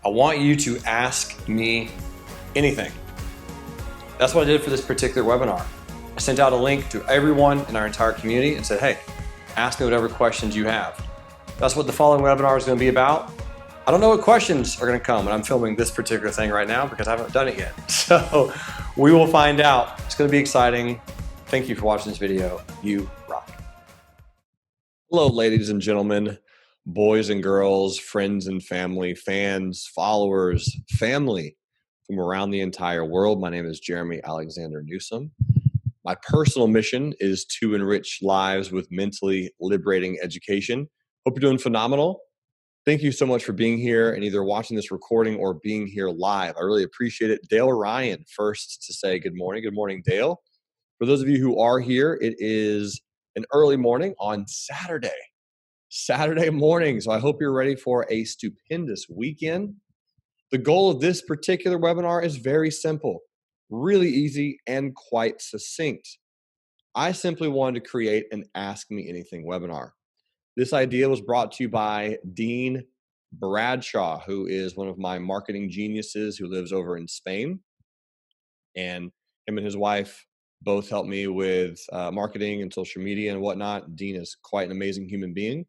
I want you to ask me anything. That's what I did for this particular webinar. I sent out a link to everyone in our entire community and said, hey, ask me whatever questions you have. That's what the following webinar is going to be about. I don't know what questions are going to come, and I'm filming this particular thing right now because I haven't done it yet. So we will find out. It's going to be exciting. Thank you for watching this video. You rock. Hello, ladies and gentlemen, boys and girls, friends and family, fans, followers, family from around the entire world. My name is Jeremy Alexander Newsome. My personal mission is to enrich lives with mentally liberating education. Hope you're doing phenomenal. Thank you so much for being here and either watching this recording or being here live. I really appreciate it. Dale Ryan first to say good morning. Good morning, Dale. For those of you who are here, it is an early morning on Saturday morning. So I hope you're ready for a stupendous weekend. The goal of this particular webinar is very simple, really easy and quite succinct. I simply wanted to create an Ask Me Anything webinar. This idea was brought to you by Dean Bradshaw, who is one of my marketing geniuses who lives over in Spain. And him and his wife both help me with marketing and social media and whatnot. Dean is quite an amazing human being.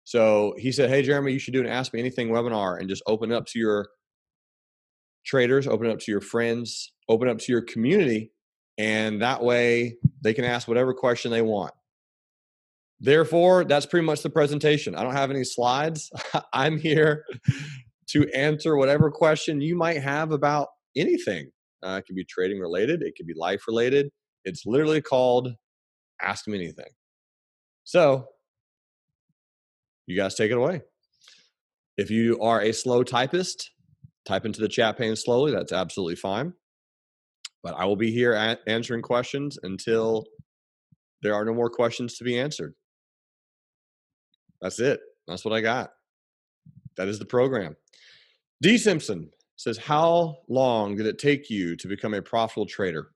So he said, hey, Jeremy, you should do an Ask Me Anything webinar and just open up to your traders, open up to your friends, open up to your community. And that way they can ask whatever question they want. Therefore, that's pretty much the presentation. I don't have any slides. I'm here to answer whatever question you might have about anything. It could be trading related. It could be life related. It's literally called Ask Me Anything. So you guys take it away. If you are a slow typist, type into the chat pane slowly. That's absolutely fine. But I will be here answering questions until there are no more questions to be answered. That's it. That's what I got. That is the program. D. Simpson says, how long did it take you to become a profitable trader?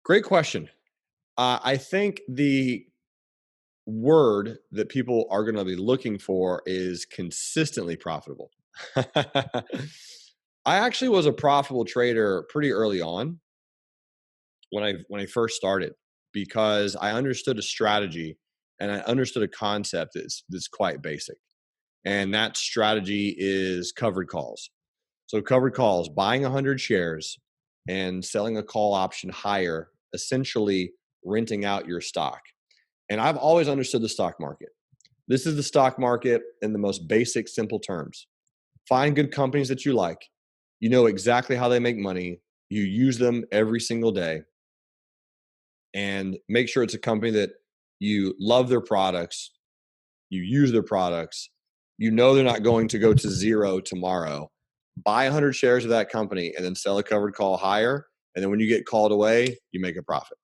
Great question. I think the word that people are going to be looking for is consistently profitable. I actually was a profitable trader pretty early on when I first started, because I understood a strategy and I understood a concept that's quite basic. And that strategy is covered calls. So covered calls, buying 100 shares and selling a call option higher, essentially renting out your stock. And I've always understood the stock market. This is the stock market in the most basic, simple terms. Find good companies that you like. You know exactly how they make money. You use them every single day. And make sure it's a company that you love their products, you use their products, you know they're not going to go to zero tomorrow. Buy 100 shares of that company and then sell a covered call higher. And then when you get called away, you make a profit.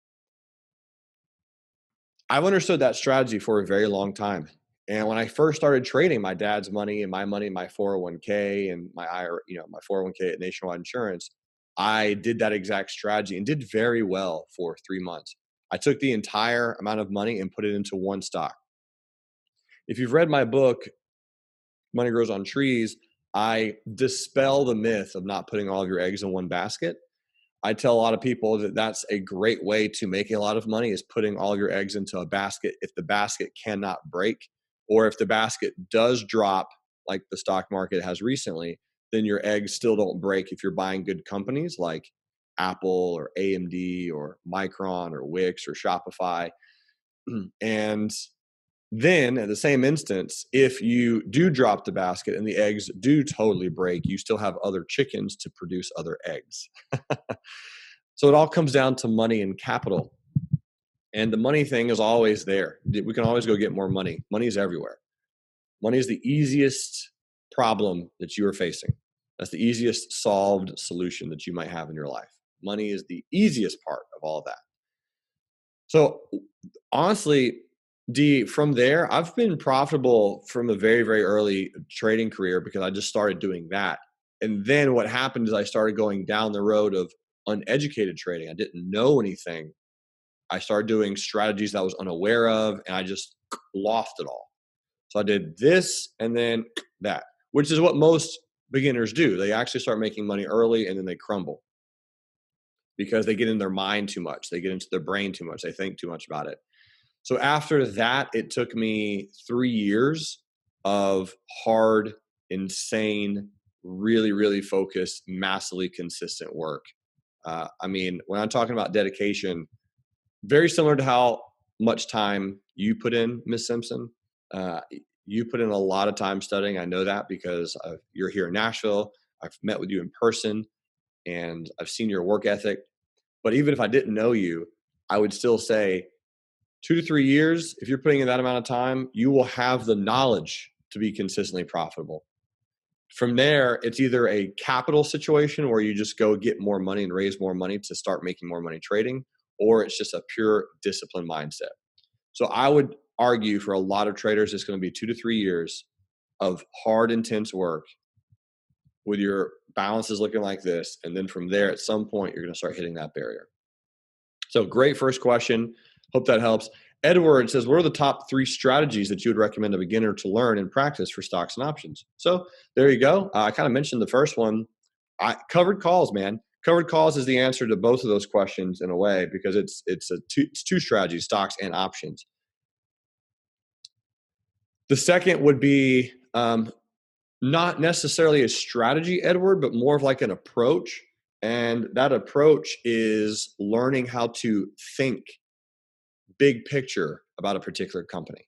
I've understood that strategy for a very long time. And when I first started trading my dad's money and my money in my 401k and my IRA, my 401k at Nationwide Insurance, I did that exact strategy and did very well for 3 months. I took the entire amount of money and put it into one stock. If you've read my book, Money Grows on Trees, I dispel the myth of not putting all of your eggs in one basket. I tell a lot of people that that's a great way to make a lot of money, is putting all of your eggs into a basket. If the basket cannot break, or if the basket does drop like the stock market has recently, then your eggs still don't break if you're buying good companies like Apple or AMD or Micron or Wix or Shopify. And then at the same instance, if you do drop the basket and the eggs do totally break, you still have other chickens to produce other eggs. So it all comes down to money and capital. And the money thing is always there. We can always go get more money. Money is everywhere. Money is the easiest problem that you are facing. That's the easiest solved solution that you might have in your life. Money is the easiest part of all of that. So honestly, D, from there, I've been profitable from a very, very early trading career because I just started doing that. And then what happened is I started going down the road of uneducated trading. I didn't know anything. I started doing strategies that I was unaware of, and I just lost it all. So I did this and then that, which is what most beginners do. They actually start making money early and then they crumble because they get in their mind too much. They get into their brain too much. They think too much about it. So after that, it took me 3 years of hard, insane, really, really focused, massively consistent work. I mean, when I'm talking about dedication, very similar to how much time you put in, Miss Simpson. You put in a lot of time studying. I know that because you're here in Nashville. I've met with you in person and I've seen your work ethic. But even if I didn't know you, I would still say 2 to 3 years, if you're putting in that amount of time, you will have the knowledge to be consistently profitable. From there, it's either a capital situation where you just go get more money and raise more money to start making more money trading, or it's just a pure discipline mindset. So I would argue for a lot of traders, it's going to be 2 to 3 years of hard, intense work with your balances looking like this. And then from there, at some point, you're going to start hitting that barrier. So great first question. Hope that helps. Edward says, what are the top 3 strategies that you would recommend a beginner to learn and practice for stocks and options? So there you go. I kind of mentioned the first one. Covered calls, man. Covered calls is the answer to both of those questions in a way, because it's two strategies, stocks and options. The second would be not necessarily a strategy, Edward, but more of like an approach. And that approach is learning how to think big picture about a particular company.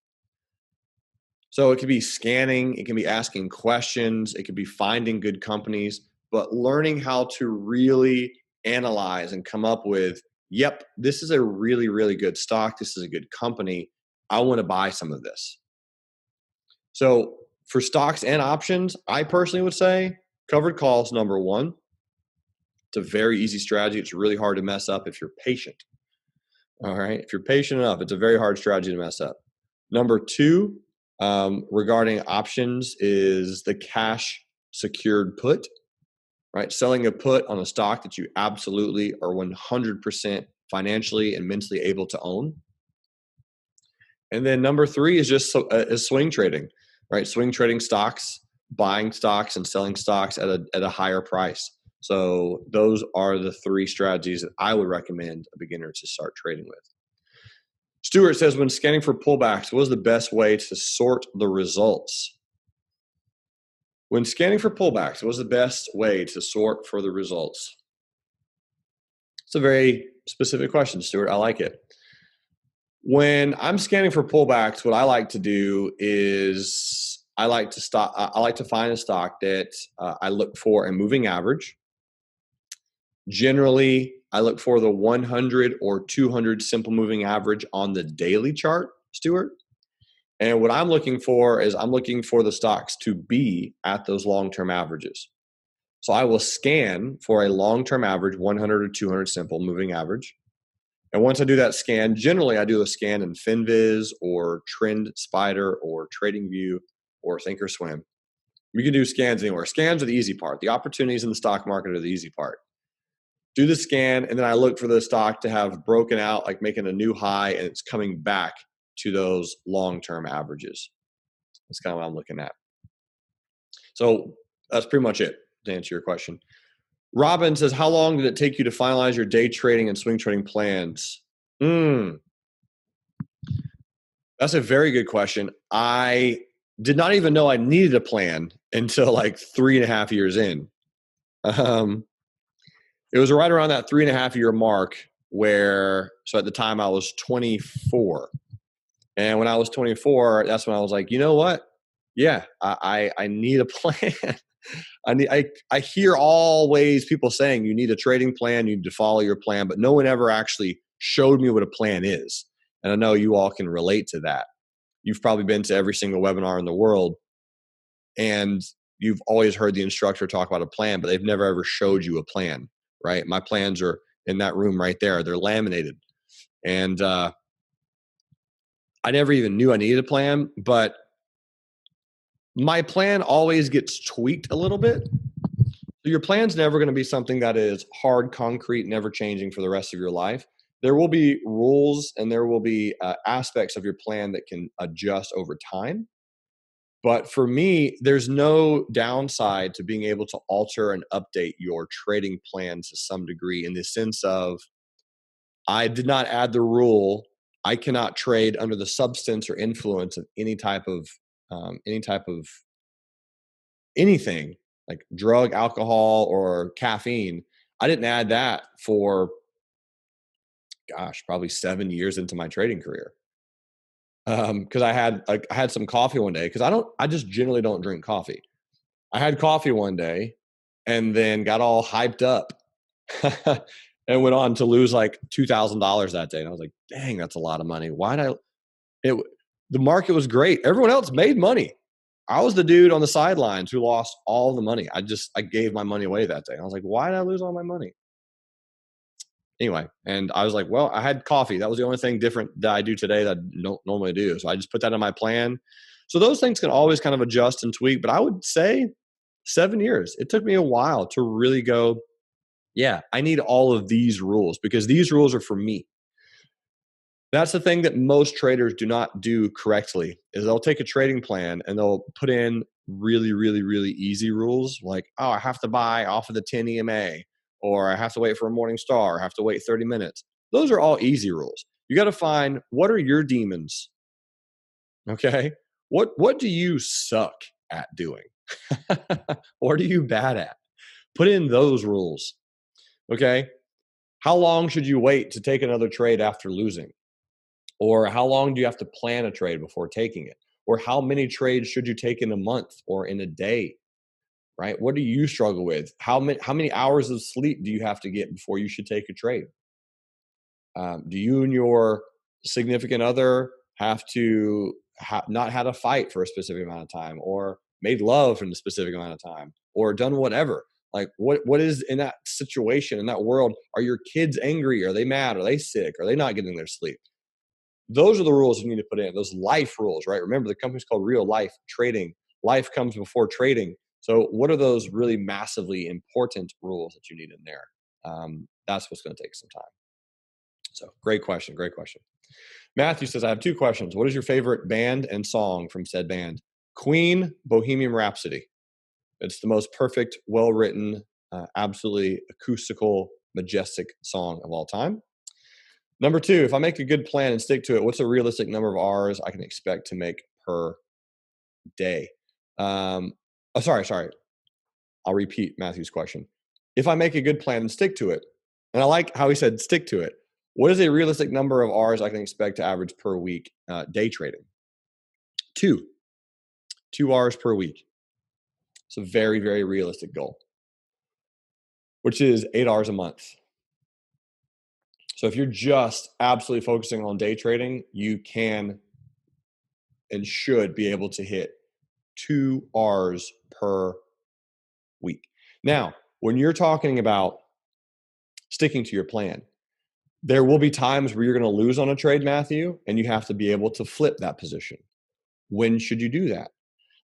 So it could be scanning, it can be asking questions, it could be finding good companies, but learning how to really analyze and come up with, yep, this is a really, really good stock. This is a good company. I want to buy some of this. So for stocks and options, I personally would say covered calls, number one. It's a very easy strategy. It's really hard to mess up if you're patient. All right. If you're patient enough, it's a very hard strategy to mess up. Number 2, regarding options, is the cash secured put, right? Selling a put on a stock that you absolutely are 100% financially and mentally able to own. And then number 3 is just is swing trading, right? Swing trading stocks, buying stocks and selling stocks at a higher price. So those are the 3 strategies that I would recommend a beginner to start trading with. Stuart says, when scanning for pullbacks, what is the best way to sort the results? When scanning for pullbacks, what is the best way to sort for the results? It's a very specific question, Stuart. I like it. When I'm scanning for pullbacks, what I like to do is I like to find a stock that I look for a moving average. Generally, I look for the 100 or 200 simple moving average on the daily chart, Stuart. And what I'm looking for is I'm looking for the stocks to be at those long-term averages. So I will scan for a long-term average, 100 or 200 simple moving average. And once I do that scan, generally I do a scan in FinViz or Trend Spider or TradingView or Thinkorswim. You can do scans anywhere. Scans are the easy part. The opportunities in the stock market are the easy part. Do the scan, and then I look for the stock to have broken out, like making a new high, and it's coming back to those long-term averages. That's kind of what I'm looking at. So that's pretty much it to answer your question. Robin says, how long did it take you to finalize your day trading and swing trading plans? That's a very good question. I did not even know I needed a plan until like 3.5 years in. It was right around that 3.5 year mark so at the time I was 24. And when I was 24, that's when I was like, you know what? Yeah, I need a plan. I hear always people saying you need a trading plan, you need to follow your plan, but no one ever actually showed me what a plan is. And I know you all can relate to that. You've probably been to every single webinar in the world, and you've always heard the instructor talk about a plan, but they've never ever showed you a plan, right? My plans are in that room right there. They're laminated. And I never even knew I needed a plan, but my plan always gets tweaked a little bit. So your plan's never going to be something that is hard, concrete, never changing for the rest of your life. There will be rules and there will be aspects of your plan that can adjust over time. But for me, there's no downside to being able to alter and update your trading plan to some degree, in the sense of, I did not add the rule, I cannot trade under the substance or influence of any type of anything like drug, alcohol, or caffeine. I didn't add that for, gosh, probably 7 years into my trading career. Because I had some coffee one day, because I just generally don't drink coffee. I had coffee one day and then got all hyped up and went on to lose like $2,000 that day. And I was like, dang, that's a lot of money. The market was great. Everyone else made money. I was the dude on the sidelines who lost all the money. I gave my money away that day. I was like, why did I lose all my money? Anyway, and I was like, well, I had coffee. That was the only thing different that I do today that I don't normally do. So I just put that in my plan. So those things can always kind of adjust and tweak. But I would say 7 years. It took me a while to really go, yeah, I need all of these rules, because these rules are for me. That's the thing that most traders do not do correctly, is they'll take a trading plan and they'll put in really, really, really easy rules like, oh, I have to buy off of the 10 EMA, or I have to wait for a morning star, or I have to wait 30 minutes. Those are all easy rules. You got to find, what are your demons? Okay? What do you suck at doing? What are you bad at? Put in those rules. Okay? How long should you wait to take another trade after losing? Or how long do you have to plan a trade before taking it? Or how many trades should you take in a month or in a day? Right? What do you struggle with? How many hours of sleep do you have to get before you should take a trade? Do you and your significant other have to not had a fight for a specific amount of time, or made love in a specific amount of time, or done whatever? Like what is in that situation, in that world? Are your kids angry? Are they mad? Are they sick? Are they not getting their sleep? Those are the rules you need to put in, those life rules, right? Remember, the company's called Real Life Trading. Life comes before trading. So what are those really massively important rules that you need in there? That's what's going to take some time. So great question. Great question. Matthew says, I have 2 questions. What is your favorite band and song from said band? Queen, Bohemian Rhapsody. It's the most perfect, well-written, absolutely acoustical, majestic song of all time. Number 2, if I make a good plan and stick to it, what's a realistic number of hours I can expect to make per day? Sorry. I'll repeat Matthew's question. If I make a good plan and stick to it, and I like how he said stick to it, what is a realistic number of hours I can expect to average per week day trading? 2 hours per week. It's a very, very realistic goal, which is 8 hours a month. So if you're just absolutely focusing on day trading, you can and should be able to hit 2 hours per week. Now, when you're talking about sticking to your plan, there will be times where you're going to lose on a trade, Matthew, and you have to be able to flip that position. When should you do that?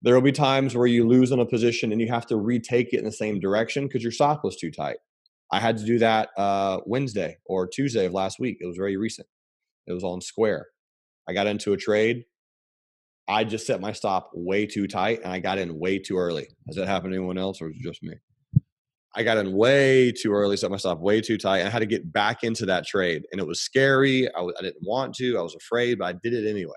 There will be times where you lose on a position and you have to retake it in the same direction because your stop was too tight. I had to do that Wednesday or Tuesday of last week. It was very recent. It was on Square. I got into a trade. I just set my stop way too tight and I got in way too early. Has that happened to anyone else, or is it just me? I got in way too early, set my stop way too tight, and I had to get back into that trade. And it was scary. I didn't want to. I was afraid, but I did it anyway.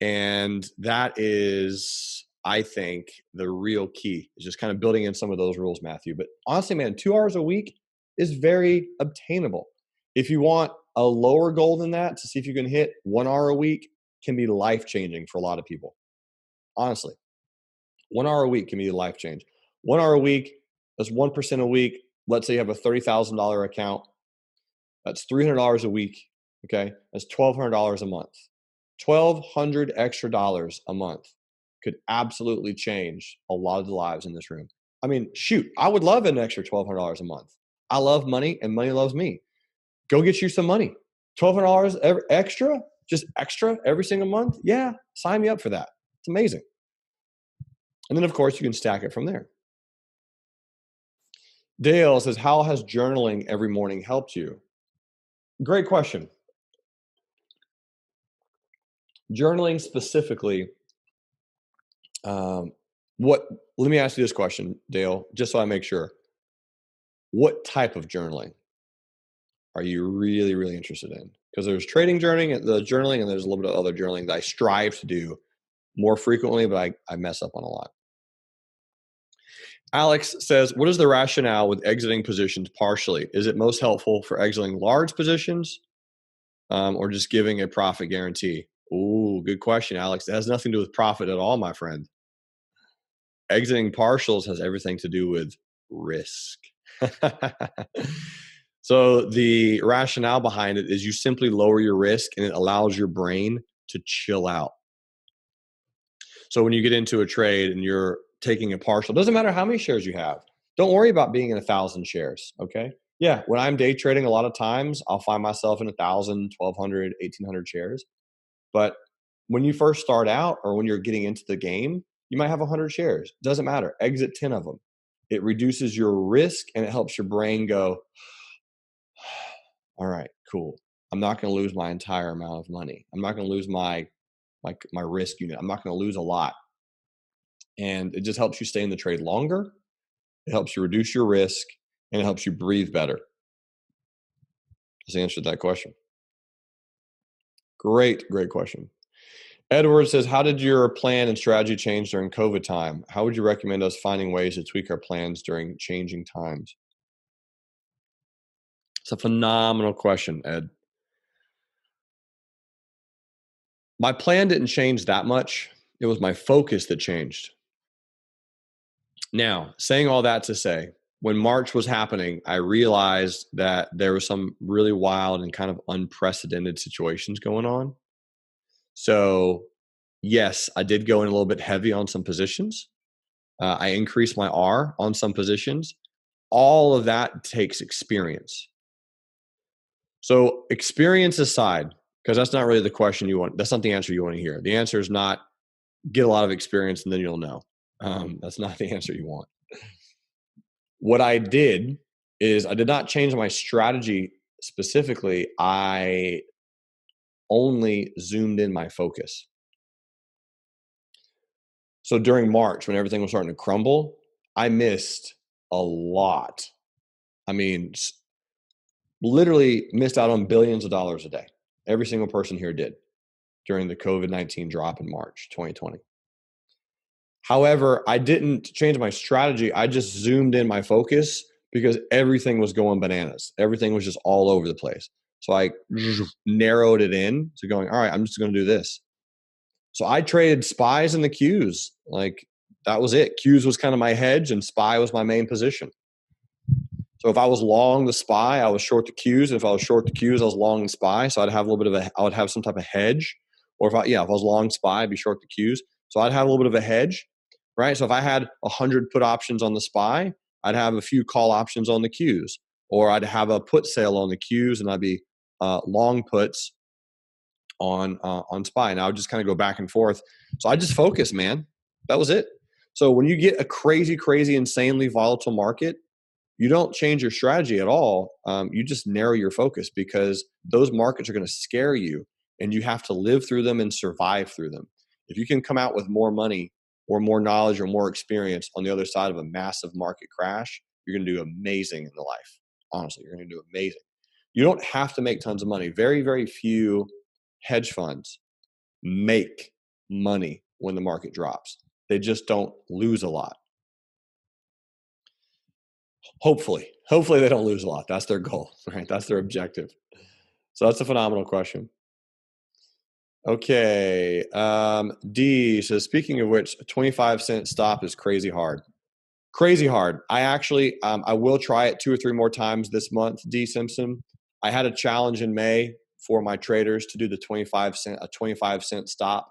And that is, I think, the real key, is just kind of building in some of those rules, Matthew. But honestly, man, 2 hours a week is very obtainable. If you want a lower goal than that, to see if you can hit 1 hour a week, can be life-changing for a lot of people. Honestly, 1 hour a week can be a life change. 1 hour a week, that's 1% a week. Let's say you have a $30,000 account. That's $300 a week. Okay. That's $1,200 a month. $1,200 extra dollars a month could absolutely change a lot of the lives in this room. I mean, shoot, I would love an extra $1,200 a month. I love money and money loves me. Go get you some money. $1,200 extra, just extra every single month. Yeah. Sign me up for that. It's amazing. And then, of course, you can stack it from there. Dale says, how has journaling every morning helped you? Great question. Journaling specifically Let me ask you this question, Dale, just so I make sure. What type of journaling are you really, really interested in? Because there's trading journaling, and there's a little bit of other journaling that I strive to do more frequently, but I mess up on a lot. Alex says, what is the rationale with exiting positions partially? Is it most helpful for exiting large positions or just giving a profit guarantee? Ooh, good question, Alex. It has nothing to do with profit at all, my friend. Exiting partials has everything to do with risk. So the rationale behind it is you simply lower your risk and it allows your brain to chill out. So when you get into a trade and you're taking a partial, doesn't matter how many shares you have. Don't worry about being in 1,000 shares, okay? Yeah, when I'm day trading, a lot of times I'll find myself in 1,000, 1,200, 1,800 shares. But when you first start out or when you're getting into the game, you might have 100 shares. Doesn't matter. Exit 10 of them. It reduces your risk and it helps your brain go, all right, cool. I'm not going to lose my entire amount of money. I'm not going to lose my risk unit. I'm not going to lose a lot. And it just helps you stay in the trade longer. It helps you reduce your risk and it helps you breathe better. Just answered that question. Great question. Edward says, how did your plan and strategy change during COVID time? How would you recommend us finding ways to tweak our plans during changing times? It's a phenomenal question, Ed. My plan didn't change that much. It was my focus that changed. Now, saying all that to say, when March was happening, I realized that there was some really wild and kind of unprecedented situations going on. So, yes, I did go in a little bit heavy on some positions. I increased my R on some positions. All of that takes experience. So, experience aside, because that's not really the question you want. That's not the answer you want to hear. The answer is not get a lot of experience and then you'll know. That's not the answer you want. What I did is I did not change my strategy specifically. I only zoomed in my focus. So during March, when everything was starting to crumble, I missed a lot. I mean, literally missed out on billions of dollars a day. Every single person here did during the COVID-19 drop in March 2020. However, I didn't change my strategy. I just zoomed in my focus because everything was going bananas. Everything was just all over the place. So I narrowed it in to going, all right, I'm just going to do this. So I traded SPYs and the Qs. Like that was it. Qs was kind of my hedge and SPY was my main position. So if I was long the SPY, I was short the Qs. And if I was short the Qs, I was long the SPY. So I'd have a little bit of I would have some type of hedge. Or if I was long SPY, I'd be short the Qs. So I'd have a little bit of a hedge. Right. So if I had 100 put options on the SPY, I'd have a few call options on the Qs, or I'd have a put sale on the Qs and I'd be long puts on SPY. And I would just kind of go back and forth. So I just focus, man. That was it. So when you get a crazy, insanely volatile market, you don't change your strategy at all. You just narrow your focus because those markets are going to scare you and you have to live through them and survive through them. If you can come out with more money or more knowledge or more experience on the other side of a massive market crash, you're going to do amazing in the life. Honestly, you're going to do amazing. You don't have to make tons of money. Very, very few hedge funds make money when the market drops. They just don't lose a lot. Hopefully they don't lose a lot. That's their goal, right? That's their objective. So that's a phenomenal question. Okay. D says, speaking of which, a 25-cent stop is crazy hard. Crazy hard. I actually, I will try it 2 or 3 more times this month, D Simpson. I had a challenge in May for my traders to do the 25-cent stop.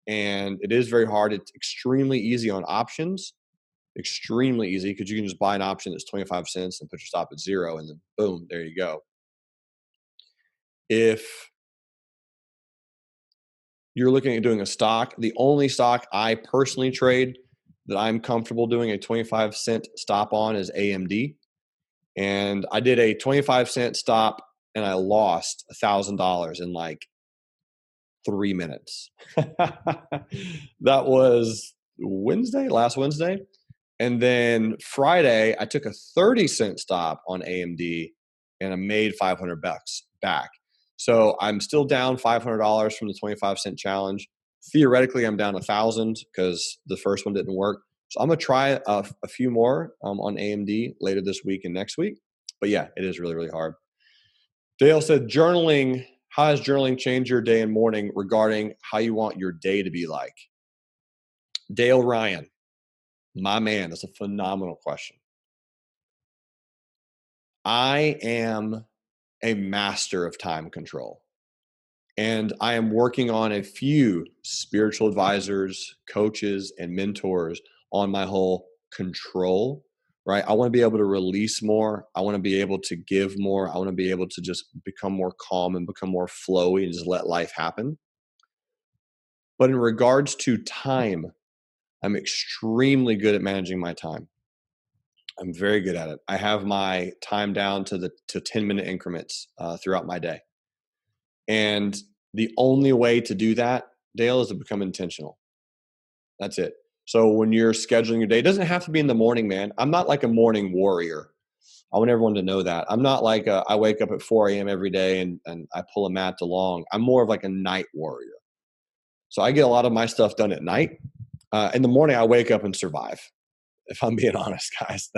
And it is very hard. It's extremely easy on options. Extremely easy because you can just buy an option that's 25 cents and put your stop at 0 and then boom, there you go. If you're looking at doing a stock, the only stock I personally trade that I'm comfortable doing a 25-cent stop on is AMD. And I did a 25-cent stop and I lost $1,000 in like 3 minutes. That was last Wednesday. And then Friday, I took a 30-cent stop on AMD and I made 500 bucks back. So I'm still down $500 from the 25-cent challenge. Theoretically, I'm down 1,000 because the first one didn't work. So I'm going to try a few more on AMD later this week and next week. But yeah, it is really, really hard. Dale said, journaling, how has journaling changed your day and morning regarding how you want your day to be like? Dale Ryan, my man, that's a phenomenal question. I am a master of time control. And I am working on a few spiritual advisors, coaches, and mentors on my whole control, right? I want to be able to release more. I want to be able to give more. I want to be able to just become more calm and become more flowy and just let life happen. But in regards to time, I'm extremely good at managing my time. I'm very good at it. I have my time down to 10-minute increments throughout my day. And the only way to do that, Dale, is to become intentional. That's it. So when you're scheduling your day, it doesn't have to be in the morning, man. I'm not like a morning warrior. I want everyone to know that. I'm not like I wake up at 4 a.m. every day and I pull a Matt DeLong. I'm more of like a night warrior. So I get a lot of my stuff done at night. In the morning, I wake up and survive. If I'm being honest, guys,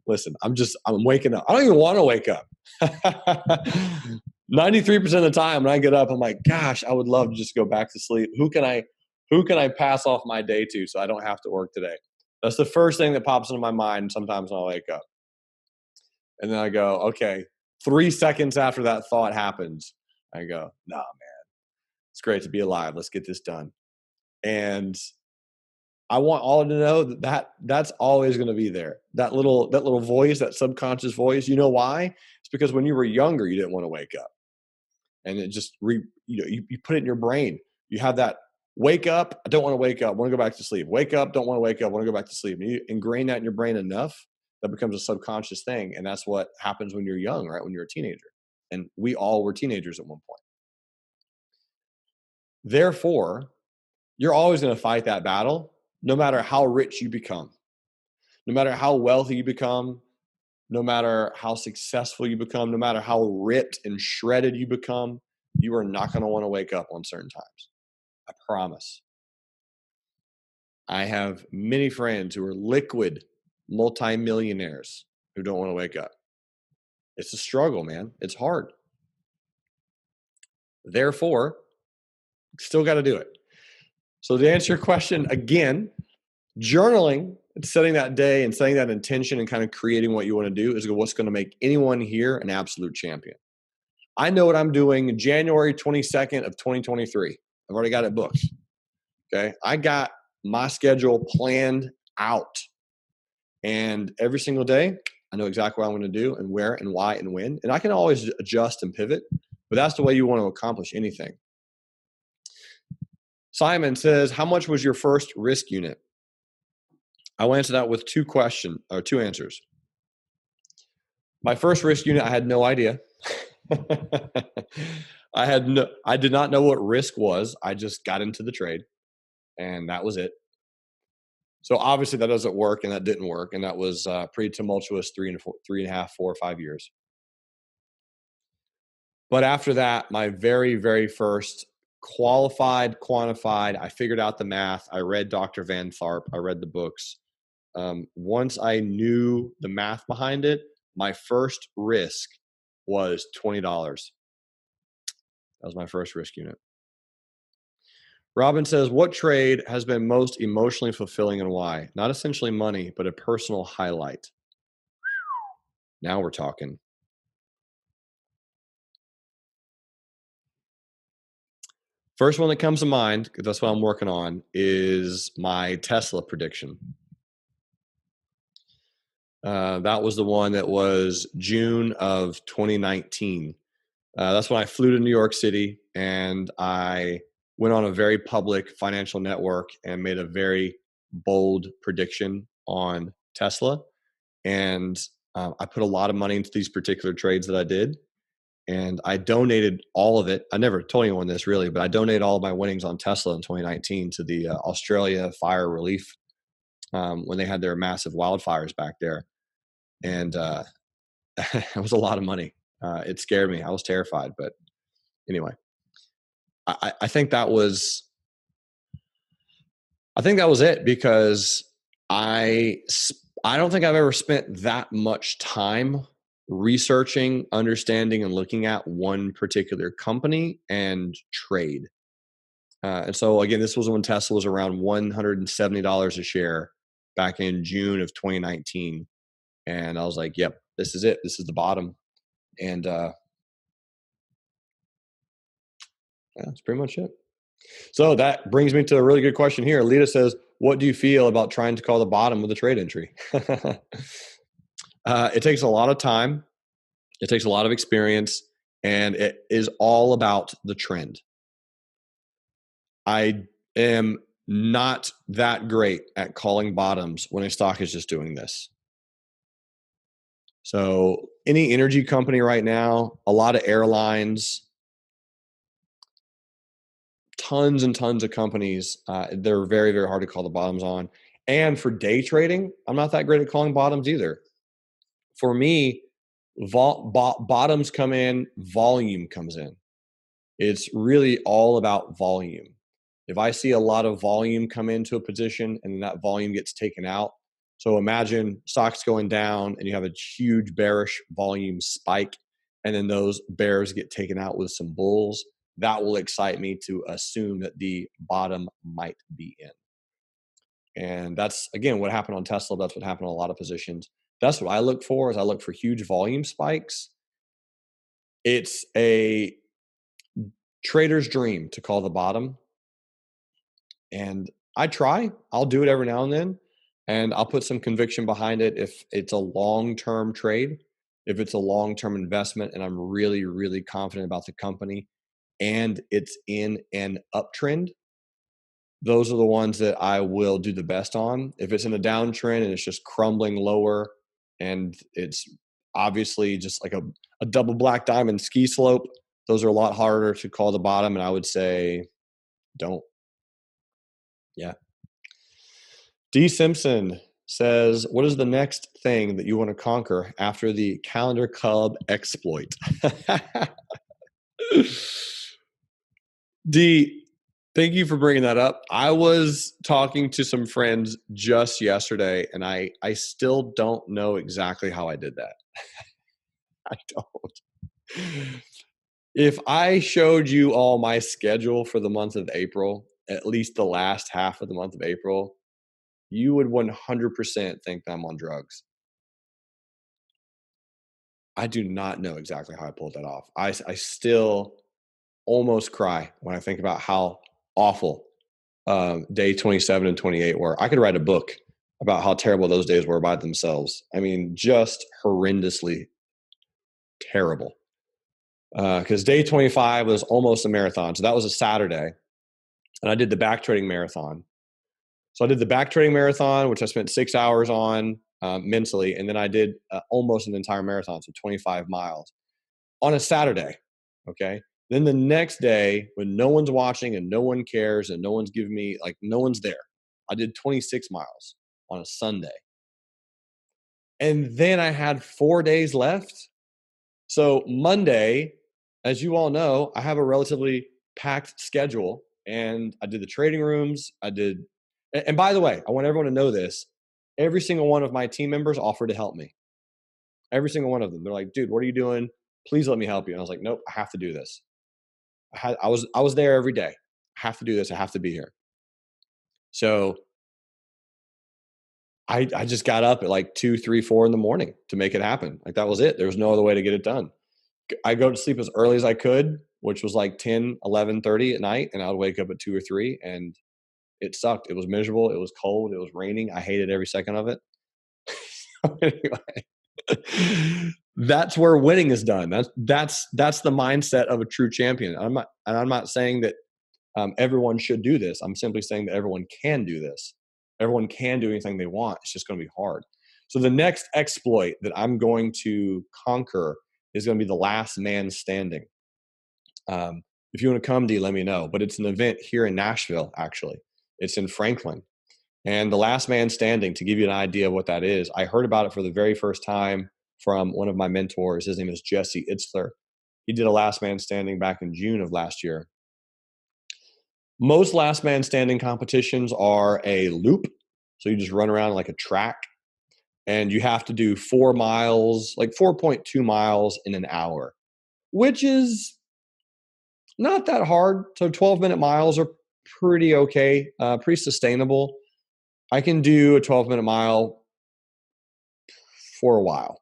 listen, I'm waking up. I don't even want to wake up. 93% of the time when I get up, I'm like, gosh, I would love to just go back to sleep. Who can I pass off my day to so I don't have to work today? That's the first thing that pops into my mind sometimes when I wake up. And then I go, okay, 3 seconds after that thought happens, I go, nah, man, it's great to be alive. Let's get this done. And I want all to know that's always going to be there. That little voice, that subconscious voice. You know why? It's because when you were younger, you didn't want to wake up, and it just you put it in your brain. You have that wake up. I don't want to wake up. I want to go back to sleep. Wake up. Don't want to wake up. I want to go back to sleep. And you ingrain that in your brain enough, that becomes a subconscious thing, and that's what happens when you're young, right? When you're a teenager, and we all were teenagers at one point. Therefore, you're always going to fight that battle. No matter how rich you become, no matter how wealthy you become, no matter how successful you become, no matter how ripped and shredded you become, you are not going to want to wake up on certain times. I promise. I have many friends who are liquid multimillionaires who don't want to wake up. It's a struggle, man. It's hard. Therefore, still got to do it. So to answer your question again, journaling, setting that day and setting that intention and kind of creating what you want to do is what's going to make anyone here an absolute champion. I know what I'm doing January 22nd of 2023. I've already got it booked. Okay. I got my schedule planned out. And every single day, I know exactly what I'm going to do and where and why and when. And I can always adjust and pivot, but that's the way you want to accomplish anything. Simon says, how much was your first risk unit? I will answer that with two answers. My first risk unit, I had no idea. I did not know what risk was. I just got into the trade and that was it. So obviously that doesn't work and that didn't work. And that was pretty tumultuous 3.5, 4 or 5 years. But after that, my very, very first qualified, quantified, I figured out the math. I read Dr. Van Tharp. I read the books. Once I knew the math behind it, my first risk was $20. That was my first risk unit. Robin says, what trade has been most emotionally fulfilling and why? Not essentially money, but a personal highlight. Now we're talking. First one that comes to mind, because that's what I'm working on, is my Tesla prediction. That was the one that was June of 2019. That's when I flew to New York City and I went on a very public financial network and made a very bold prediction on Tesla. And I put a lot of money into these particular trades that I did. And I donated all of it. I never told anyone this really, but I donated all of my winnings on Tesla in 2019 to the Australia Fire Relief when they had their massive wildfires back there. And it was a lot of money. It scared me. I was terrified. But anyway, I think that was it, because I don't think I've ever spent that much time researching, understanding, and looking at one particular company and trade. And so again, this was when Tesla was around $170 a share back in June of 2019. And I was like, yep, this is it. This is the bottom. And that's pretty much it. So that brings me to a really good question here. Lita says, what do you feel about trying to call the bottom with a trade entry? It takes a lot of time. It takes a lot of experience, and it is all about the trend. I am not that great at calling bottoms when a stock is just doing this. So any energy company right now, a lot of airlines, tons and tons of companies, they're very, very hard to call the bottoms on. And for day trading, I'm not that great at calling bottoms either. For me, bottoms come in, volume comes in. It's really all about volume. If I see a lot of volume come into a position and that volume gets taken out, so imagine stocks going down and you have a huge bearish volume spike, and then those bears get taken out with some bulls, that will excite me to assume that the bottom might be in. And that's, again, what happened on Tesla. That's what happened on a lot of positions. That's what I look for, is I look for huge volume spikes. It's a trader's dream to call the bottom. And I'll do it every now and then, and I'll put some conviction behind it if it's a long-term trade, if it's a long-term investment and I'm really, really confident about the company and it's in an uptrend. Those are the ones that I will do the best on. If it's in a downtrend and it's just crumbling lower and it's obviously just like a double black diamond ski slope, those are a lot harder to call the bottom, and I would say don't. Yeah. D. Simpson says, what is the next thing that you want to conquer after the Calendar Club exploit? D, thank you for bringing that up. I was talking to some friends just yesterday, and I still don't know exactly how I did that. I don't. If I showed you all my schedule for the month of April, at least the last half of the month of April, you would 100% think that I'm on drugs. I do not know exactly how I pulled that off. I still almost cry when I think about how awful day 27 and 28 were. I could write a book about how terrible those days were by themselves. I mean, just horrendously terrible. Because day 25 was almost a marathon. So that was a Saturday. And I did the back trading marathon. So I did the back trading marathon, which I spent 6 hours on mentally. And then I did almost an entire marathon, so 25 miles on a Saturday. Okay. Then the next day, when no one's watching and no one cares and no one's giving me, like, no one's there, I did 26 miles on a Sunday. And then I had 4 days left. So Monday, as you all know, I have a relatively packed schedule, and I did the trading rooms. And by the way, I want everyone to know this. Every single one of my team members offered to help me. Every single one of them. They're like, dude, what are you doing? Please let me help you. And I was like, nope, I have to do this. I was there every day. I have to do this. I have to be here. So I just got up at like 2, 3, 4 in the morning to make it happen. Like, that was it. There was no other way to get it done. I go to sleep as early as I could, which was like 10, 11:30 at night. And I would wake up at 2 or 3, and it sucked. It was miserable. It was cold. It was raining. I hated every second of it. Anyway, that's where winning is done. That's the mindset of a true champion. I'm not saying that everyone should do this. I'm simply saying that everyone can do this. Everyone can do anything they want. It's just going to be hard. So the next exploit that I'm going to conquer is going to be the last man standing. If you want to come, D, let me know. But it's an event here in Nashville, actually. It's in Franklin. And the last man standing, to give you an idea of what that is, I heard about it for the very first time from one of my mentors. His name is Jesse Itzler. He did a last man standing back in June of last year. Most last man standing competitions are a loop. So you just run around like a track, and you have to do 4 miles, like 4.2 miles in an hour, which is not that hard. So 12-minute miles are pretty okay, pretty sustainable. I can do a 12-minute mile for a while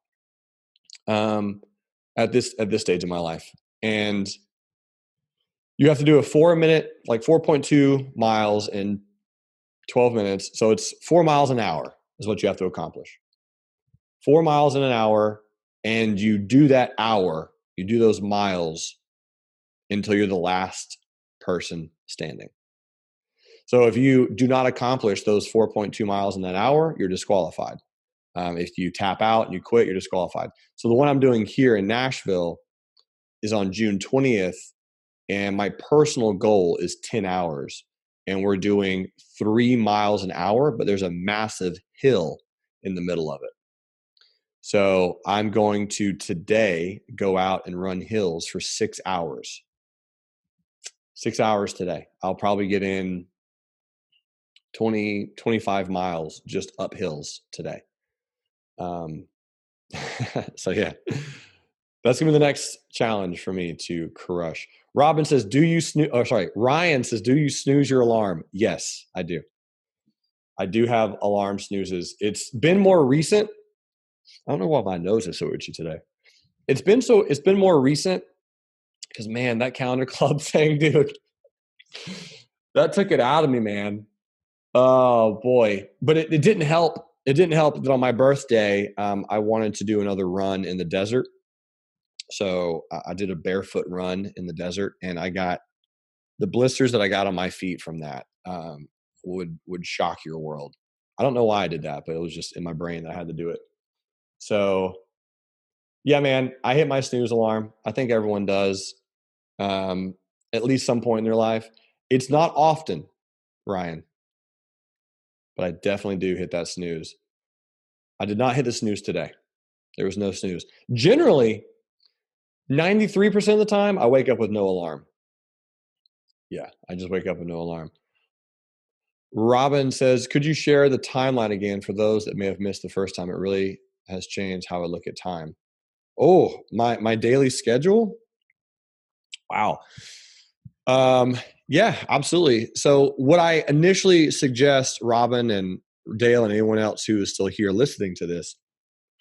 at this stage of my life. And you have to do a 4-minute, like 4.2 miles in 12 minutes. So it's 4 miles an hour is what you have to accomplish. 4 miles in an hour, and you do that hour, you do those miles until you're the last person standing. So if you do not accomplish those 4.2 miles in that hour, you're disqualified. If you tap out and you quit, you're disqualified. So the one I'm doing here in Nashville is on June 20th, and my personal goal is 10 hours. And we're doing 3 miles an hour, but there's a massive hill in the middle of it. So I'm going to today go out and run hills for 6 hours. 6 hours today. I'll probably get in 25 miles just up hills today. So yeah, that's gonna be the next challenge for me to crush. Ryan says, do you snooze your alarm? Yes, I do. I do have alarm snoozes. It's been more recent. I don't know why my nose is so itchy today. It's been more recent because, man, that calendar club thing, dude, that took it out of me, man. Oh boy. But it didn't help. It didn't help that on my birthday, I wanted to do another run in the desert. So I did a barefoot run in the desert, and I got the blisters that I got on my feet from that would shock your world. I don't know why I did that, but it was just in my brain that I had to do it. So yeah, man, I hit my snooze alarm. I think everyone does at least some point in their life. It's not often, Ryan, but I definitely do hit that snooze. I did not hit the snooze today. There was no snooze. Generally, 93% of the time, I wake up with no alarm. Yeah, I just wake up with no alarm. Robin says, could you share the timeline again for those that may have missed the first time? It really has changed how I look at time. Oh, my daily schedule? Wow. Yeah, absolutely. So what I initially suggest, Robin and Dale and anyone else who is still here listening to this,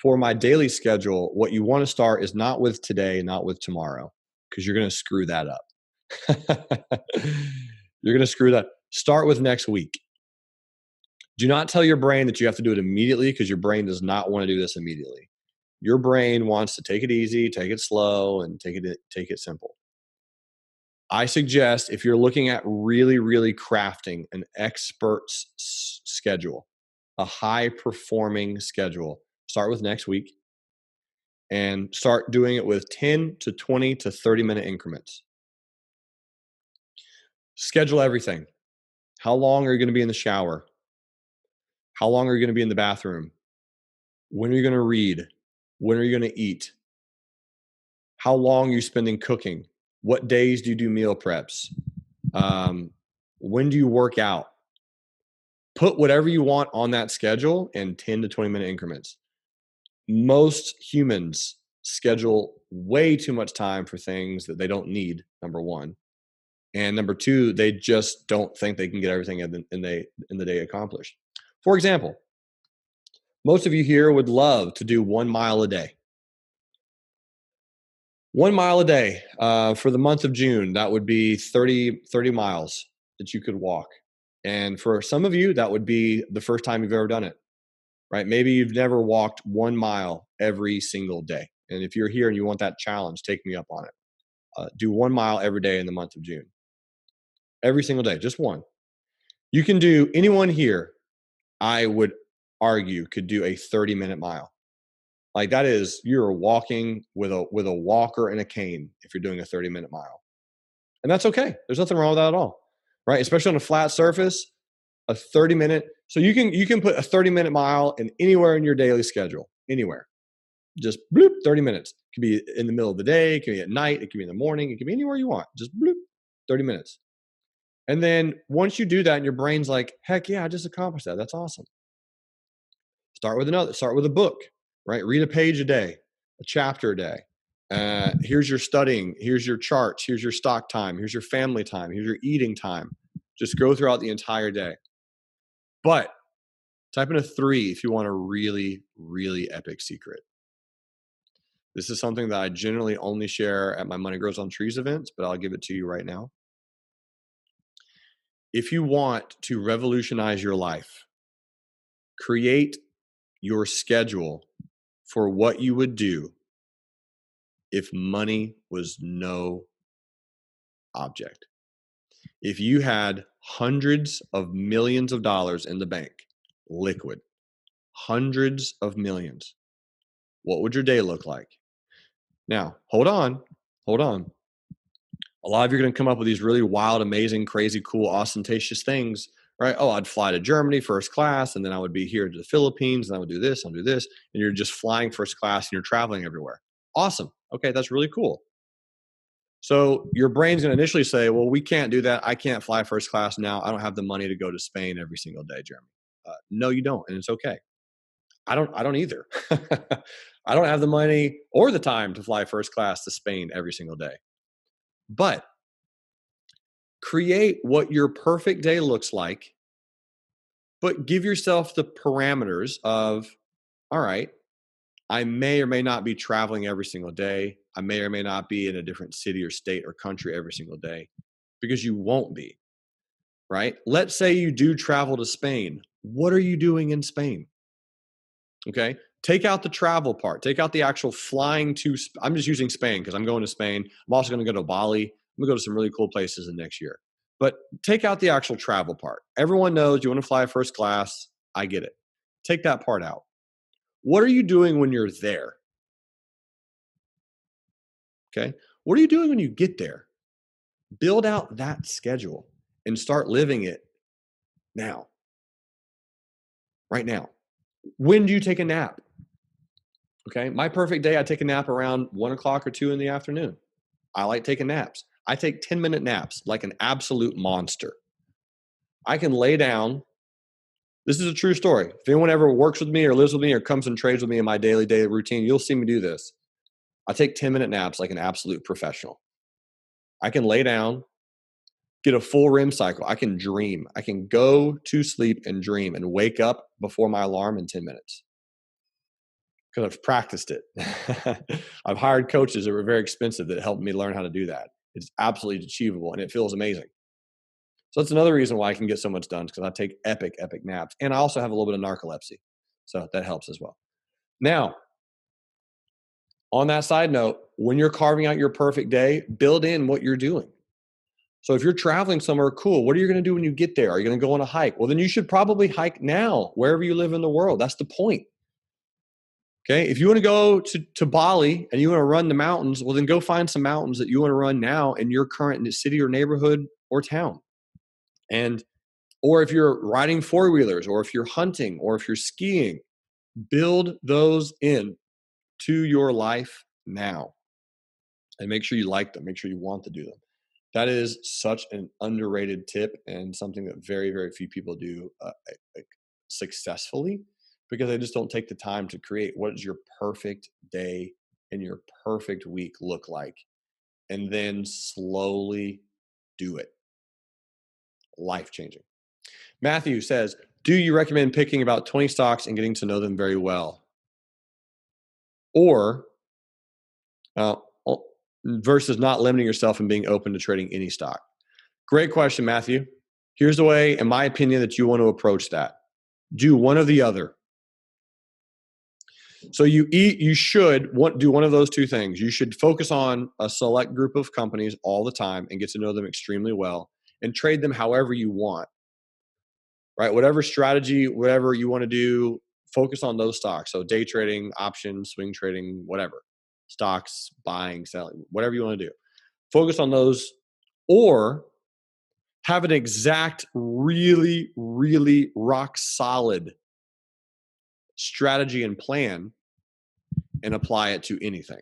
for my daily schedule, what you want to start is not with today, not with tomorrow, because you're going to screw that up. You're going to screw that. Start with next week. Do not tell your brain that you have to do it immediately, because your brain does not want to do this immediately. Your brain wants to take it easy, take it slow, and take it simple. I suggest, if you're looking at really, really crafting an expert's schedule, a high performing schedule, start with next week and start doing it with 10 to 20 to 30 minute increments. Schedule everything. How long are you going to be in the shower? How long are you going to be in the bathroom? When are you going to read? When are you going to eat? How long are you spending cooking? What days do you do meal preps? When do you work out? Put whatever you want on that schedule in 10 to 20 minute increments. Most humans schedule way too much time for things that they don't need, number one. And number two, they just don't think they can get everything in the day accomplished. For example, most of you here would love to do 1 mile a day. 1 mile a day for the month of June, that would be 30 miles that you could walk. And for some of you, that would be the first time you've ever done it, right? Maybe you've never walked 1 mile every single day. And if you're here and you want that challenge, take me up on it. Do 1 mile every day in the month of June. Every single day, just one. You can do, anyone here, I would argue, could do a 30-minute mile. Like that is, you're walking with a walker and a cane if you're doing a 30-minute mile. And that's okay. There's nothing wrong with that at all, right? Especially on a flat surface, a 30-minute. So you can put a 30-minute mile in anywhere in your daily schedule, anywhere. Just bloop, 30 minutes. It could be in the middle of the day, it could be at night, it could be in the morning, it could be anywhere you want. Just bloop, 30 minutes. And then once you do that and your brain's like, heck yeah, I just accomplished that. That's awesome. Start with a book, right? Read a page a day, a chapter a day. Here's your studying, here's your charts, here's your stock time, here's your family time, here's your eating time. Just go throughout the entire day. But type in a 3 if you want a really, really epic secret. This is something that I generally only share at my Money Grows on Trees events, but I'll give it to you right now. If you want to revolutionize your life, create your schedule for what you would do if money was no object. If you had hundreds of millions of dollars in the bank, liquid, hundreds of millions, what would your day look like? Now, hold on. A lot of you are going to come up with these really wild, amazing, crazy, cool, ostentatious things, right? Oh, I'd fly to Germany first class, and then I would be here to the Philippines, and I would do this, I'll do this. And you're just flying first class and you're traveling everywhere. Awesome. Okay, that's really cool. So your brain's going to initially say, well, we can't do that. I can't fly first class now. I don't have the money to go to Spain every single day, Jeremy. No, you don't, and it's okay. I don't either. I don't have the money or the time to fly first class to Spain every single day. But create what your perfect day looks like, but give yourself the parameters of, all right, I may or may not be traveling every single day. I may or may not be in a different city or state or country every single day, because you won't be, right? Let's say you do travel to Spain. What are you doing in Spain? Okay. Take out the travel part. Take out the actual flying to, I'm just using Spain because I'm going to Spain. I'm also going to go to Bali. I'm going to go to some really cool places in next year. But take out the actual travel part. Everyone knows you want to fly first class. I get it. Take that part out. What are you doing when you're there? Okay. What are you doing when you get there? Build out that schedule and start living it now. Right now. When do you take a nap? Okay. My perfect day, I take a nap around 1 o'clock or 2 in the afternoon. I like taking naps. I take 10-minute naps like an absolute monster. I can lay down. This is a true story. If anyone ever works with me or lives with me or comes and trades with me in my daily routine, you'll see me do this. I take 10-minute naps like an absolute professional. I can lay down, get a full REM cycle. I can dream. I can go to sleep and dream and wake up before my alarm in 10 minutes. Because I've practiced it. I've hired coaches that were very expensive that helped me learn how to do that. It's absolutely achievable and it feels amazing. So that's another reason why I can get so much done, because I take epic naps. And I also have a little bit of narcolepsy. So that helps as well. Now, on that side note, when you're carving out your perfect day, build in what you're doing. So if you're traveling somewhere, cool. What are you going to do when you get there? Are you going to go on a hike? Well, then you should probably hike now, wherever you live in the world. That's the point. Okay. If you want to go to Bali and you want to run the mountains, well, then go find some mountains that you want to run now in your current city or neighborhood or town. Or if you're riding 4-wheelers, or if you're hunting, or if you're skiing, build those in to your life now and make sure you like them. Make sure you want to do them. That is such an underrated tip and something that very, very few people do successfully, because they just don't take the time to create what does your perfect day and your perfect week look like, and then slowly do it. Life-changing. Matthew says, do you recommend picking about 20 stocks and getting to know them very well? Or versus not limiting yourself and being open to trading any stock? Great question, Matthew. Here's the way, in my opinion, that you want to approach that. Do one or the other. So you should do one of those two things. You should focus on a select group of companies all the time and get to know them extremely well and trade them however you want, right? Whatever strategy, whatever you want to do, focus on those stocks. So day trading, options, swing trading, whatever, stocks, buying, selling, whatever you want to do. Focus on those, or have an exact, really, really rock solid strategy and plan and apply it to anything.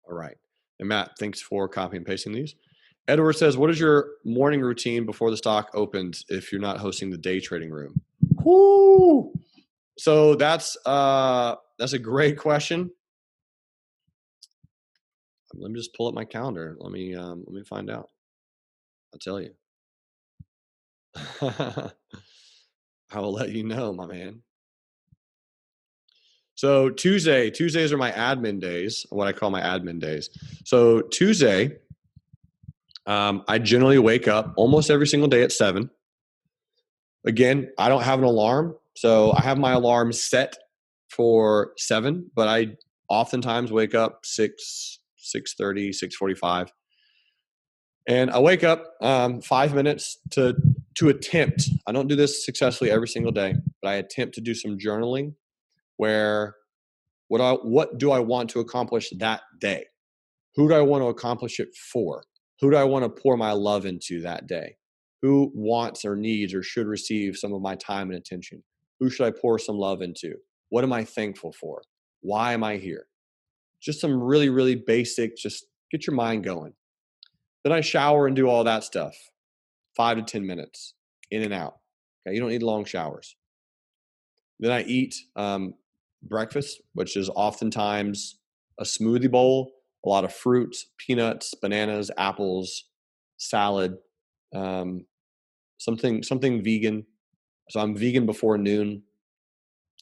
All right. And Matt, thanks for copy and pasting these. Edward says, what is your morning routine before the stock opens if you're not hosting the day trading room? Whoo! So that's a great question. Let me just pull up my calendar. Let me find out. I'll tell you. I will let you know, my man. So Tuesdays are my admin days, what I call my admin days. So Tuesday, I generally wake up almost every single day at 7. Again, I don't have an alarm, so I have my alarm set for 7, but I oftentimes wake up 6:30, 6:45. And I wake up 5 minutes to attempt. I don't do this successfully every single day, but I attempt to do some journaling where what do I want to accomplish that day? Who do I want to accomplish it for? Who do I want to pour my love into that day? Who wants or needs or should receive some of my time and attention? Who should I pour some love into? What am I thankful for? Why am I here? Just some really, really basic, just get your mind going. Then I shower and do all that stuff. 5 to 10 minutes, in and out. Okay, you don't need long showers. Then I eat breakfast, which is oftentimes a smoothie bowl, a lot of fruits, peanuts, bananas, apples, salad, something vegan. So I'm vegan before noon.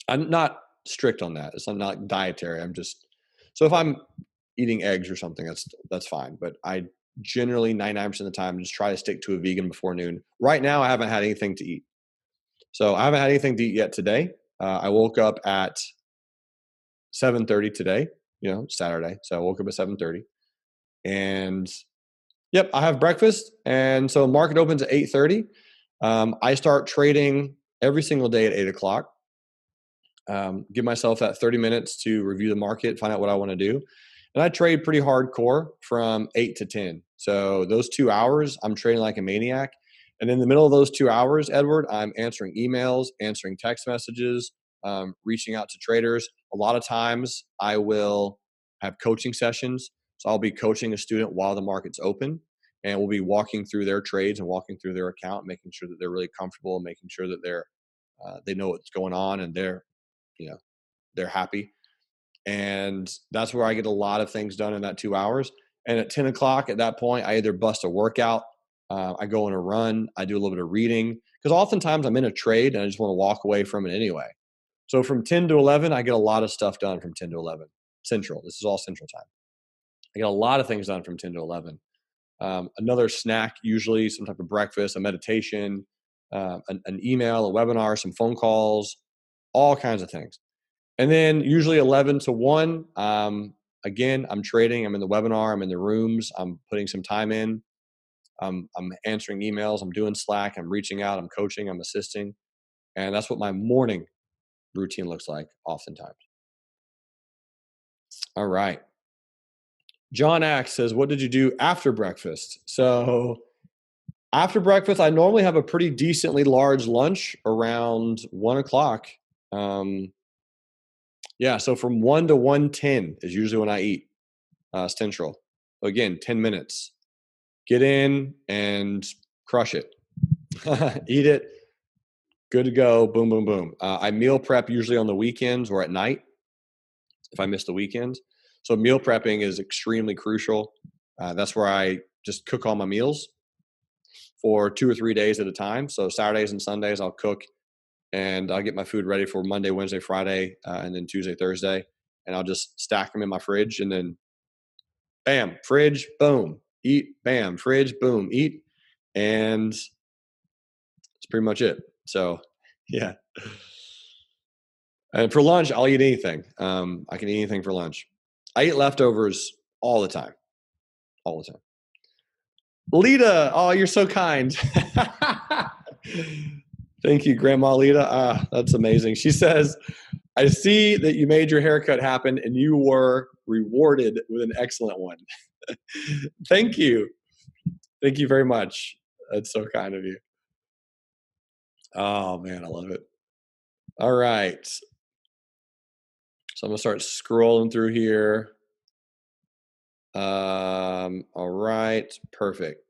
I'm not strict on that. I'm not dietary. So if I'm eating eggs or something, that's fine. But I generally 99% of the time just try to stick to a vegan before noon. Right now, I haven't had anything to eat. So I haven't had anything to eat yet today. I woke up at 7:30 today, Saturday. So I woke up at 7:30 and yep, I have breakfast. And so market opens at 8:30. I start trading every single day at 8:00. Give myself that 30 minutes to review the market, find out what I want to do. And I trade pretty hardcore from 8 to 10. So those 2 hours, I'm trading like a maniac. And in the middle of those 2 hours, Edward, I'm answering emails, answering text messages, reaching out to traders. A lot of times I will have coaching sessions. So I'll be coaching a student while the market's open, and we'll be walking through their trades and walking through their account, making sure that they're really comfortable, making sure that they know what's going on and they're happy. And that's where I get a lot of things done in that 2 hours. And at 10 o'clock, at that point, I either bust a workout, I go on a run, I do a little bit of reading, because oftentimes I'm in a trade and I just want to walk away from it anyway. So from 10 to 11, I get a lot of stuff done from 10 to 11 Central. This is all Central time. I get a lot of things done from 10 to 11. Another snack, usually some type of breakfast, a meditation, an email, a webinar, some phone calls, all kinds of things. And then usually 11 to 1, again, I'm trading. I'm in the webinar. I'm in the rooms. I'm putting some time in. I'm answering emails. I'm doing Slack. I'm reaching out. I'm coaching. I'm assisting. And that's what my morning routine looks like oftentimes. All right. John Axe says, what did you do after breakfast? So after breakfast, I normally have a pretty decently large lunch around 1 o'clock. So from 1 to 1:10 is usually when I eat Central. Again, 10 minutes. Get in and crush it. Eat it. Good to go. Boom, boom, boom. I meal prep usually on the weekends or at night if I miss the weekends. So meal prepping is extremely crucial. That's where I just cook all my meals for 2 or 3 days at a time. So Saturdays and Sundays I'll cook, and I'll get my food ready for Monday, Wednesday, Friday, and then Tuesday, Thursday. And I'll just stack them in my fridge, and then bam, fridge, boom, eat, bam, fridge, boom, eat. And that's pretty much it. So yeah. And for lunch, I'll eat anything. I can eat anything for lunch. I eat leftovers all the time. All the time. Lita, oh, you're so kind. Thank you, Grandma Lita. That's amazing. She says, I see that you made your haircut happen and you were rewarded with an excellent one. Thank you. Thank you very much. That's so kind of you. Oh, man, I love it. All right. So I'm going to start scrolling through here. All right. Perfect.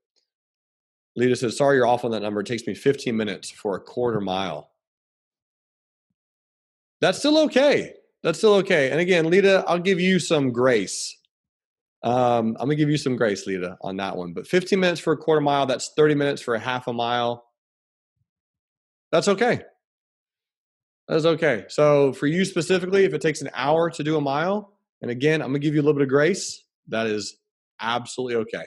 Lita says, sorry you're off on that number. It takes me 15 minutes for a quarter mile. That's still okay. That's still okay. And again, Lita, I'll give you some grace. I'm going to give you some grace, Lita, on that one. But 15 minutes for a quarter mile, that's 30 minutes for a half a mile. That's okay. That's okay. So for you specifically, if it takes an hour to do a mile, and again, I'm going to give you a little bit of grace, that is absolutely okay.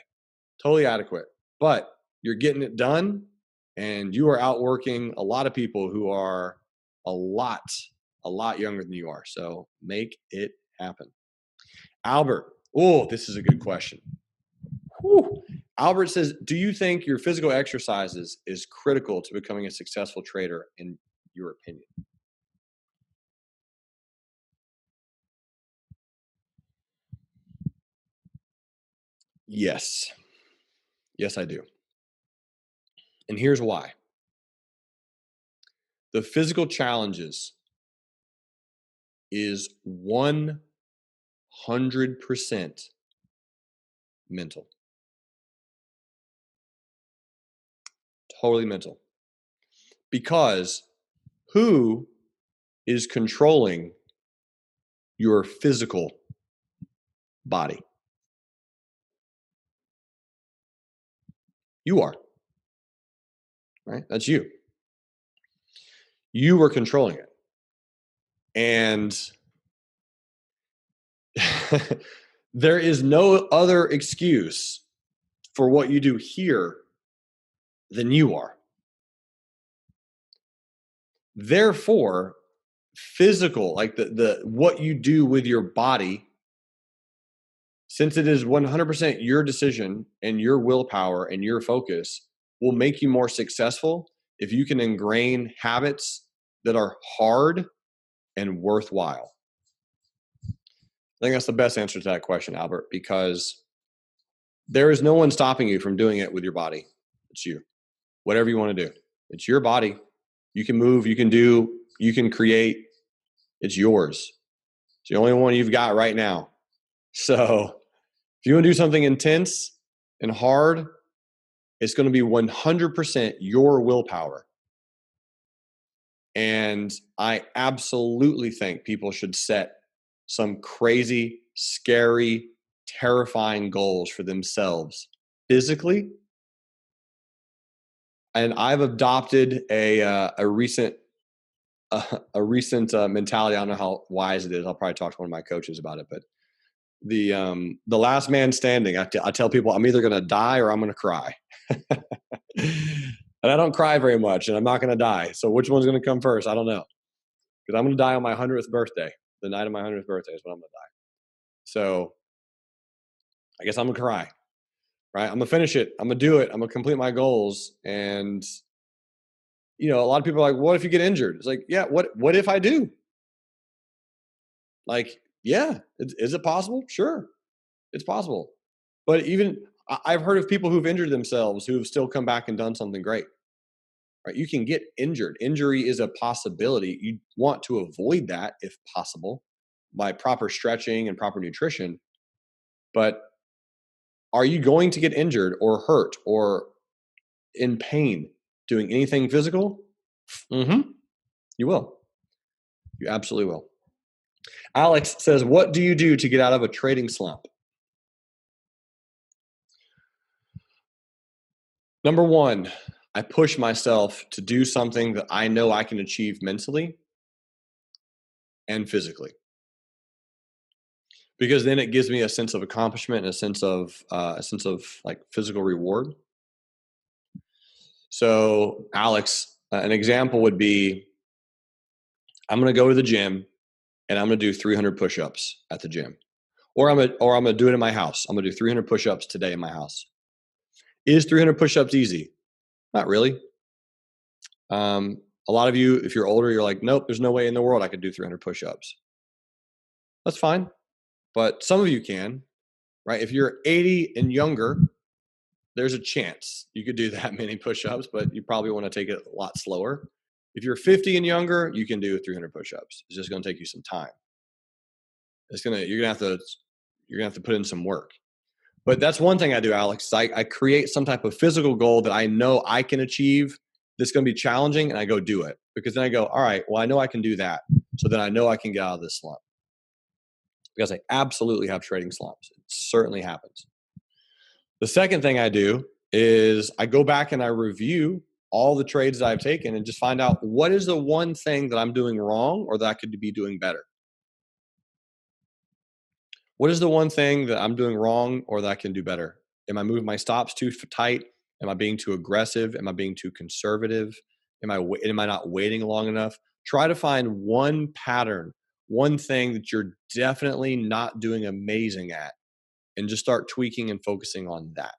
Totally adequate. But you're getting it done, and you are outworking a lot of people who are a lot younger than you are. So make it happen. Albert. Oh, this is a good question. Whew. Albert says, do you think your physical exercises is critical to becoming a successful trader in your opinion? Yes. Yes, I do. And here's why. The physical challenges is 100% mental. Totally mental. Because who is controlling your physical body? You are. Right? That's you. You are controlling it. And there is no other excuse for what you do here than you are. Therefore, physical, like the what you do with your body, since it is 100% your decision and your willpower and your focus, will make you more successful if you can ingrain habits that are hard and worthwhile. I think that's the best answer to that question, Albert, because there is no one stopping you from doing it with your body. It's you. Whatever you want to do. It's your body. You can move, you can do, you can create. It's yours. It's the only one you've got right now. So if you want to do something intense and hard, it's going to be 100% your willpower. And I absolutely think people should set some crazy, scary, terrifying goals for themselves physically. And I've adopted a recent mentality. I don't know how wise it is. I'll probably talk to one of my coaches about it. But the last man standing, I tell people I'm either going to die or I'm going to cry. And I don't cry very much, and I'm not going to die. So which one's going to come first? I don't know. Because I'm going to die on my 100th birthday. The night of my 100th birthday is when I'm going to die. So I guess I'm going to cry. Right? I'm going to finish it. I'm going to do it. I'm going to complete my goals. And, you know, a lot of people are like, what if you get injured? It's like, yeah, what if I do? Like, yeah, is it possible? Sure, it's possible. But even I've heard of people who've injured themselves who've still come back and done something great. Right? You can get injured. Injury is a possibility. You want to avoid that if possible by proper stretching and proper nutrition. But are you going to get injured or hurt or in pain doing anything physical? Mm-hmm. You will. You absolutely will. Alex says, what do you do to get out of a trading slump? Number one, I push myself to do something that I know I can achieve mentally and physically. Because then it gives me a sense of accomplishment and a sense of like physical reward. So, Alex, an example would be, I'm going to go to the gym and I'm going to do 300 push-ups at the gym, or I'm going to do it in my house. I'm going to do 300 push-ups today in my house. Is 300 push-ups easy? Not really. A lot of you, if you're older, you're like, nope, there's no way in the world I could do 300 push-ups. That's fine. But some of you can, right? If you're 80 and younger, there's a chance you could do that many push-ups, but you probably want to take it a lot slower. If you're 50 and younger, you can do 300 push-ups. It's just going to take you some time. You're gonna have to put in some work. But that's one thing I do, Alex. I create some type of physical goal that I know I can achieve. That's going to be challenging, and I go do it, because then I go, all right, well, I know I can do that. So then I know I can get out of this slump, because I absolutely have trading slumps. It certainly happens. The second thing I do is I go back and I review all the trades that I've taken and just find out what is the one thing that I'm doing wrong or that I could be doing better. What is the one thing that I'm doing wrong or that I can do better? Am I moving my stops too tight? Am I being too aggressive? Am I being too conservative? Am I not waiting long enough? Try to find one pattern, one thing that you're definitely not doing amazing at, and just start tweaking and focusing on that.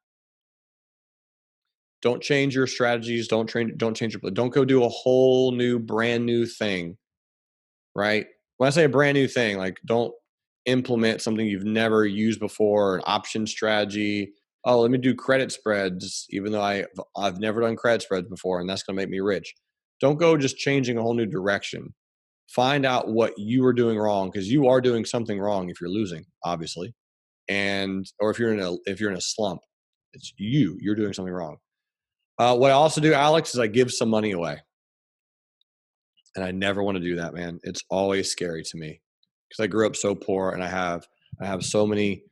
Don't change your strategies. Don't go do a whole new, brand new thing, right? When I say a brand new thing, like, don't implement something you've never used before, an option strategy. Oh, let me do credit spreads, even though I've never done credit spreads before, and that's going to make me rich. Don't go just changing a whole new direction. Find out what you are doing wrong, because you are doing something wrong if you're losing, obviously, or if you're in a slump, it's you're doing something wrong. What I also do, Alex, is I give some money away. And I never want to do that, man. It's always scary to me, because I grew up so poor, and I have so many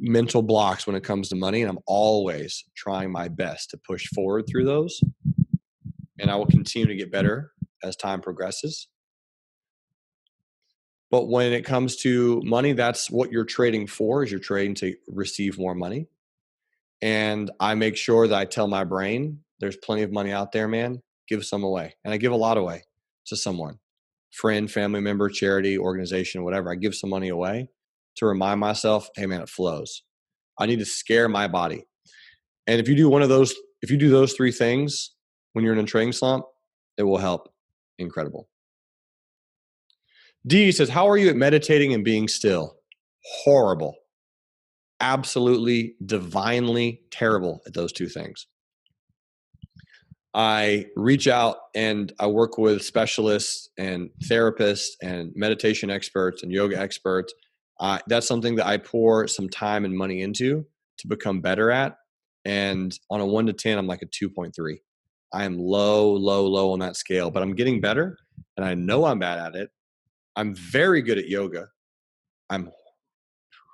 mental blocks when it comes to money, and I'm always trying my best to push forward through those. And I will continue to get better as time progresses. But when it comes to money, that's what you're trading for, is you're trading to receive more money. And I make sure that I tell my brain, there's plenty of money out there, man. Give some away. And I give a lot away to someone, friend, family member, charity, organization, whatever. I give some money away to remind myself, hey, man, it flows. I need to scare my body. And if you do those three things when you're in a trading slump, it will help. Incredible. D says, how are you at meditating and being still? Horrible. Absolutely, divinely terrible at those two things. I reach out and I work with specialists and therapists and meditation experts and yoga experts. That's something that I pour some time and money into to become better at. And on a 1 to 10, I'm like a 2.3. I am low on that scale, but I'm getting better, and I know I'm bad at it. I'm very good at yoga. I'm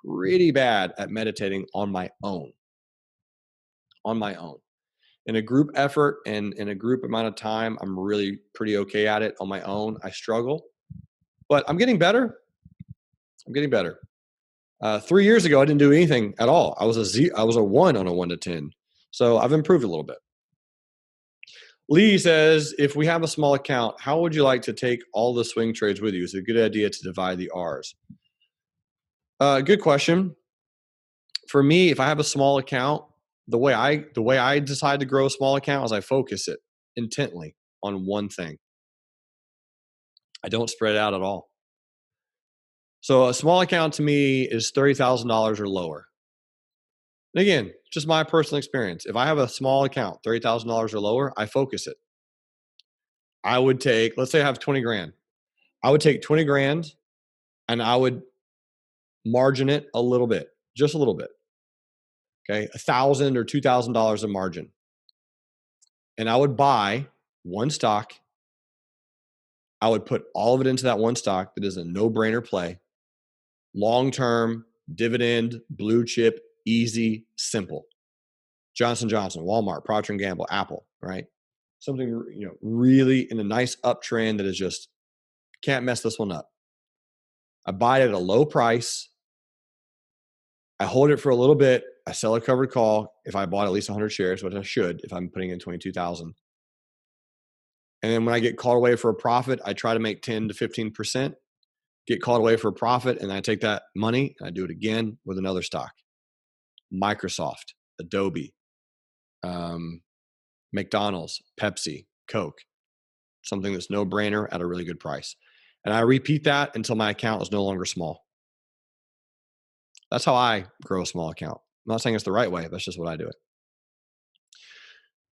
pretty bad at meditating on my own. In a group effort and in a group amount of time, I'm really pretty okay at it. On my own, I struggle, but I'm getting better. 3 years ago, I didn't do anything at all. I was a 1 on a 1 to 10. So I've improved a little bit. Lee says, if we have a small account, how would you like to take all the swing trades with you? Is it a good idea to divide the R's? Good question. For me, if I have a small account, the way I decide to grow a small account is I focus it intently on one thing. I don't spread it out at all. So a small account to me is $30,000 or lower. And again, just my personal experience. If I have a small account, $30,000 or lower, I focus it. I would take, let's say I have 20 grand. I would take 20 grand and I would margin it a little bit, just a little bit. Okay. $1,000 or $2,000 of margin. And I would buy one stock. I would put all of it into that one stock that is a no-brainer play. Long-term, dividend, blue chip, easy, simple. Johnson & Johnson, Walmart, Procter & Gamble, Apple, right? Something, really in a nice uptrend that is just, can't mess this one up. I buy it at a low price. I hold it for a little bit. I sell a covered call if I bought at least 100 shares, which I should if I'm putting in 22,000. And then when I get called away for a profit, I try to make 10 to 15%. Get called away for a profit, and I take that money and I do it again with another stock. Microsoft, Adobe, McDonald's, Pepsi, Coke. something that's no brainer at a really good price. And I repeat that until my account is no longer small. That's how I grow a small account. I'm not saying it's the right way. That's just what I do it.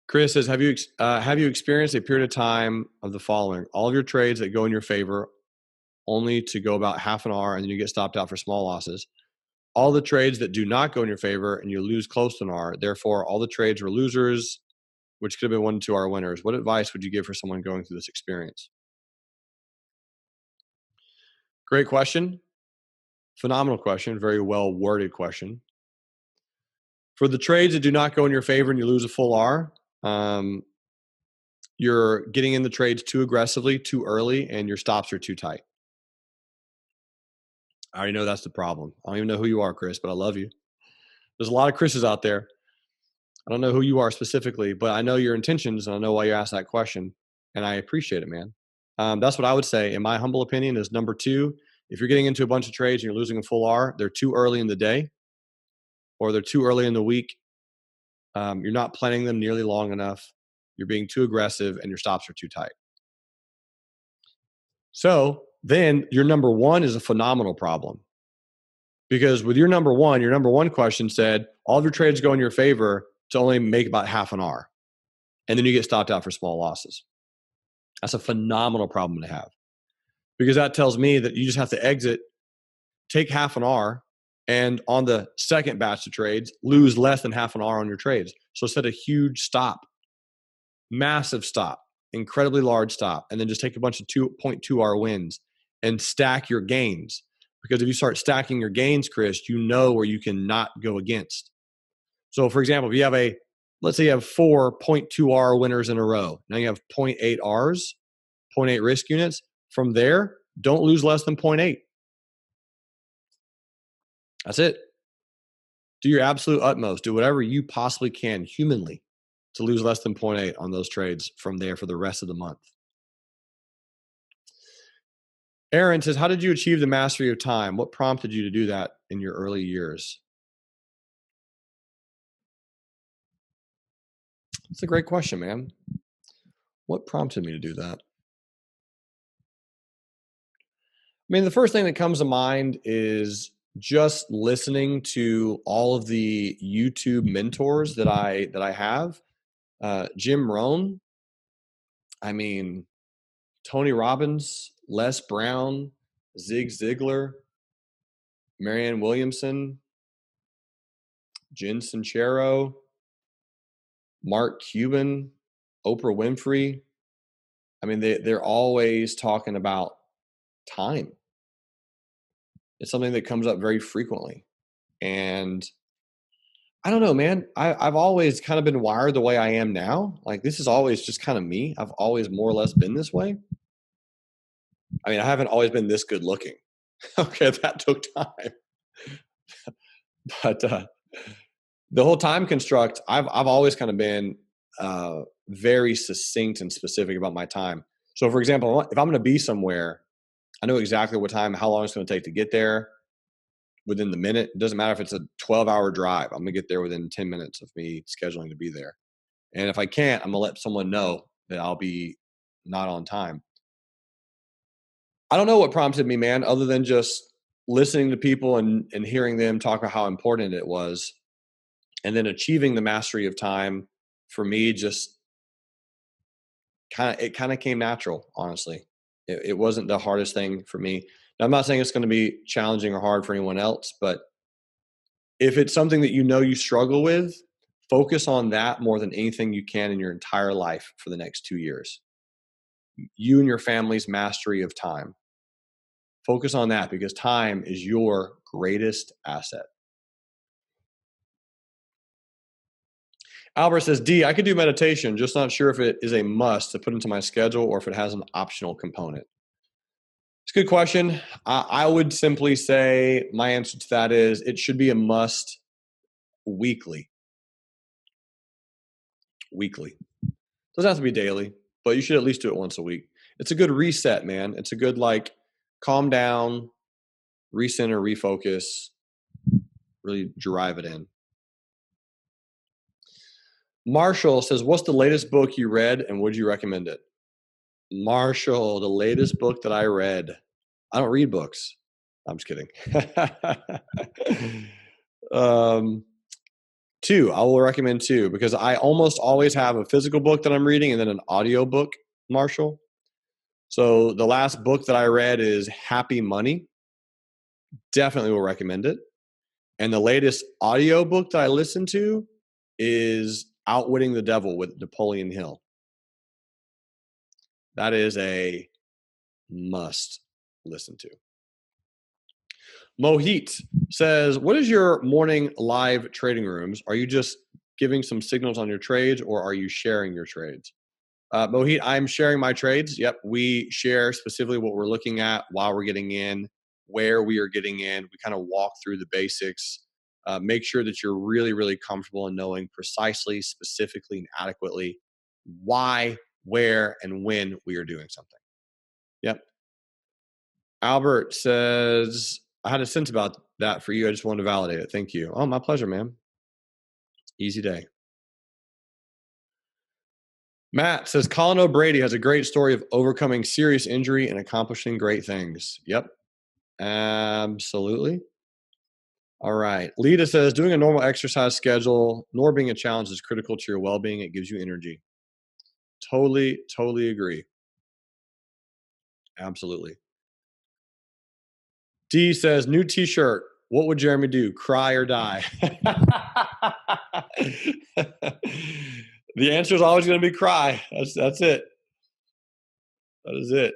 Chris says, have you experienced a period of time of the following? All of your trades that go in your favor only to go about half an hour and then you get stopped out for small losses. All the trades that do not go in your favor and you lose close to an hour. Therefore, all the trades were losers, which could have been 1 to 2 hour winners. What advice would you give for someone going through this experience? Great question. Phenomenal question. Very well worded question. For the trades that do not go in your favor and you lose a full R, you're getting in the trades too aggressively, too early, and your stops are too tight. I already know that's the problem. I don't even know who you are, Chris, but I love you. There's a lot of Chris's out there. I don't know who you are specifically, but I know your intentions and I know why you asked that question. And I appreciate it, man. That's what I would say, in my humble opinion, is number 2. If you're getting into a bunch of trades and you're losing a full R, they're too early in the day or they're too early in the week. You're not planning them nearly long enough. You're being too aggressive and your stops are too tight. So then your number 1 is a phenomenal problem. Because with your number one question said, all of your trades go in your favor to only make about half an R. And then you get stopped out for small losses. That's a phenomenal problem to have. Because that tells me that you just have to exit, take half an R, and on the second batch of trades, lose less than half an R on your trades. So set a huge stop, massive stop, incredibly large stop, and then just take a bunch of 2.2 R wins and stack your gains. Because if you start stacking your gains, Chris, you know where you can not go against. So for example, if you have let's say you have 4 0.2 R winners in a row. Now you have 0.8 Rs, 0.8 risk units. From there, don't lose less than 0.8. That's it. Do your absolute utmost. Do whatever you possibly can humanly to lose less than 0.8 on those trades from there for the rest of the month. Aaron says, how did you achieve the mastery of time? What prompted you to do that in your early years? That's a great question, man. What prompted me to do that? I mean, the first thing that comes to mind is just listening to all of the YouTube mentors that I have. Jim Rohn, Tony Robbins, Les Brown, Zig Ziglar, Marianne Williamson, Jen Sincero, Mark Cuban, Oprah Winfrey. They're always talking about time. It's something that comes up very frequently. And I don't know, man. I've always kind of been wired the way I am now. Like, this is always just kind of me. I've always more or less been this way. I haven't always been this good looking. Okay, that took time. But the whole time construct, I've always kind of been very succinct and specific about my time. So, for example, if I'm going to be somewhere, I know exactly what time, how long it's going to take to get there within the minute. It doesn't matter if it's a 12-hour drive. I'm going to get there within 10 minutes of me scheduling to be there. And if I can't, I'm going to let someone know that I'll be not on time. I don't know what prompted me, man, other than just listening to people and hearing them talk about how important it was. And then achieving the mastery of time for me just kind of came natural, honestly. It wasn't the hardest thing for me. Now, I'm not saying it's going to be challenging or hard for anyone else, but if it's something that you know you struggle with, focus on that more than anything you can in your entire life for the next 2 years. You and your family's mastery of time. Focus on that because time is your greatest asset. Albert says, D, I could do meditation, just not sure if it is a must to put into my schedule or if it has an optional component. It's a good question. I would simply say my answer to that is it should be a must weekly. Weekly. Doesn't have to be daily, but you should at least do it once a week. It's a good reset, man. It's a good, calm down, recenter, refocus, really drive it in. Marshall says, what's the latest book you read and would you recommend it? Marshall, the latest book that I read. I don't read books. I'm just kidding. Two. I will recommend two because I almost always have a physical book that I'm reading and then an audio book, Marshall. So the last book that I read is Happy Money. Definitely will recommend it. And the latest audio book that I listened to is Outwitting the Devil with Napoleon Hill. That is a must listen to. Mohit says, what is your morning live trading rooms? Are you just giving some signals on your trades or are you sharing your trades? Mohit, I'm sharing my trades. Yep. We share specifically what we're looking at while we're getting in, where we are getting in. We kind of walk through the basics. Make sure that you're really, really comfortable in knowing precisely, specifically, and adequately why, where, and when we are doing something. Yep. Albert says, I had a sense about that for you. I just wanted to validate it. Thank you. Oh, my pleasure, man. Easy day. Matt says, Colin O'Brady has a great story of overcoming serious injury and accomplishing great things. Yep. Absolutely. All right. Lita says, doing a normal exercise schedule nor being a challenge is critical to your well-being. It gives you energy. Totally agree. Absolutely. D says, new t-shirt. What would Jeremy do? Cry or die? The answer is always going to be cry. That's it. That is it.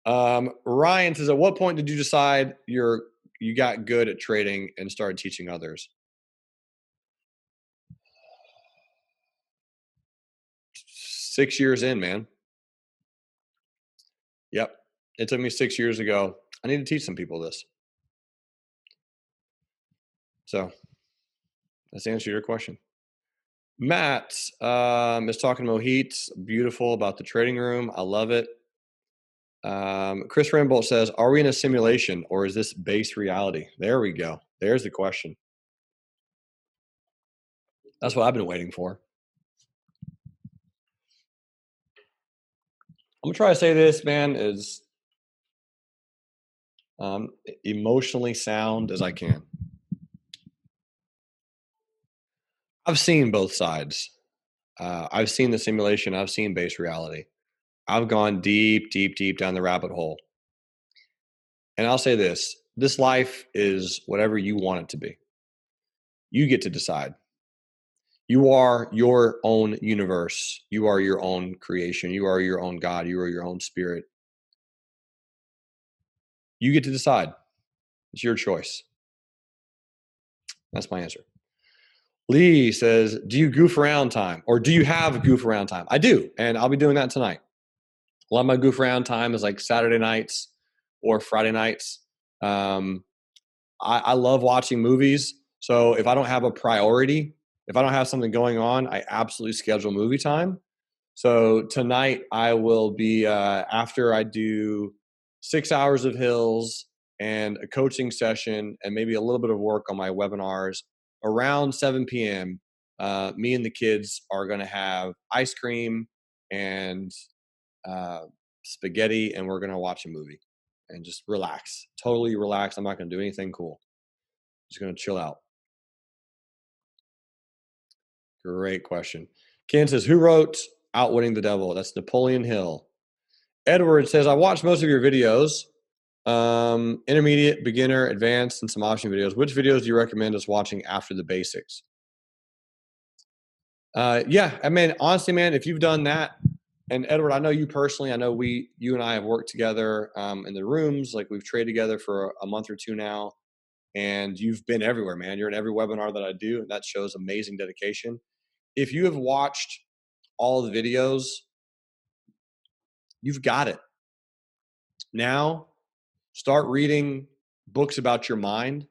Ryan says, at what point did you decide you got good at trading and started teaching others? 6 years in, man. Yep. It took me 6 years ago. I need to teach some people this. So that's the answer to your question. Matt is talking to Mohit. Beautiful about the trading room. I love it. Chris Rambolt says, are we in a simulation or is this base reality? There we go. There's the question. That's what I've been waiting for. I'm going to try to say this, man, as emotionally sound as I can. I've seen both sides. I've seen the simulation. I've seen base reality. I've gone deep down the rabbit hole. And I'll say this life is whatever you want it to be. You get to decide. You are your own universe. You are your own creation. You are your own God. You are your own spirit. You get to decide. It's your choice. That's my answer. Lee says, do you goof around time or do you have goof around time? I do. And I'll be doing that tonight. A lot of my goof around time is like Saturday nights or Friday nights. I love watching movies. So if I don't have a priority, if I don't have something going on, I absolutely schedule movie time. So tonight I will be, after I do 6 hours of Hills and a coaching session and maybe a little bit of work on my webinars, around 7 p.m., me and the kids are going to have ice cream and spaghetti, and we're going to watch a movie and just relax, totally relax. I'm not going to do anything cool. Just going to chill out. Great question. Ken says, who wrote Outwitting the Devil? That's Napoleon Hill. Edward says, I watched most of your videos, intermediate, beginner, advanced, and some option videos. Which videos do you recommend us watching after the basics? Yeah, I mean, honestly, man, if you've done that, and Edward, I know you personally, I know you and I have worked together in the rooms, like we've traded together for a month or two now, and you've been everywhere, man. You're in every webinar that I do, and that shows amazing dedication. If you have watched all the videos, you've got it. Now, start reading books about your mind.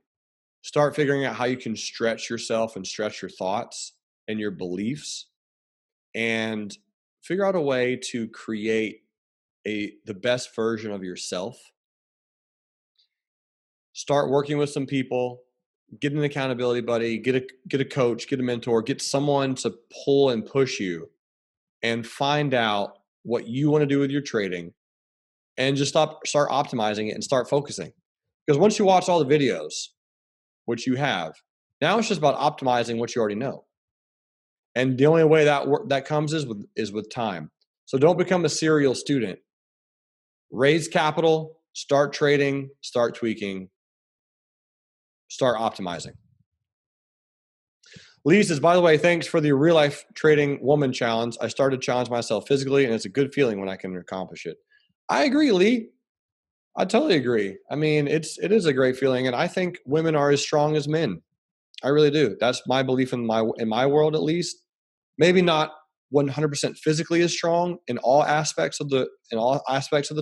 Start figuring out how you can stretch yourself and stretch your thoughts and your beliefs, and figure out a way to create the best version of yourself. Start working with some people, get an accountability buddy, get a coach, get a mentor, get someone to pull and push you, and find out what you want to do with your trading, and just start optimizing it and start focusing. Because once you watch all the videos, which you have, now it's just about optimizing what you already know. And the only way that comes is with time. So don't become a serial student. Raise capital, start trading, start tweaking, start optimizing. Lee says, by the way, thanks for the real life trading woman challenge. I started to challenge myself physically, and it's a good feeling when I can accomplish it. I agree, Lee. I totally agree. I mean, it is a great feeling, and I think women are as strong as men. I really do. That's my belief in my world, at least. Maybe not 100% physically as strong in all aspects of the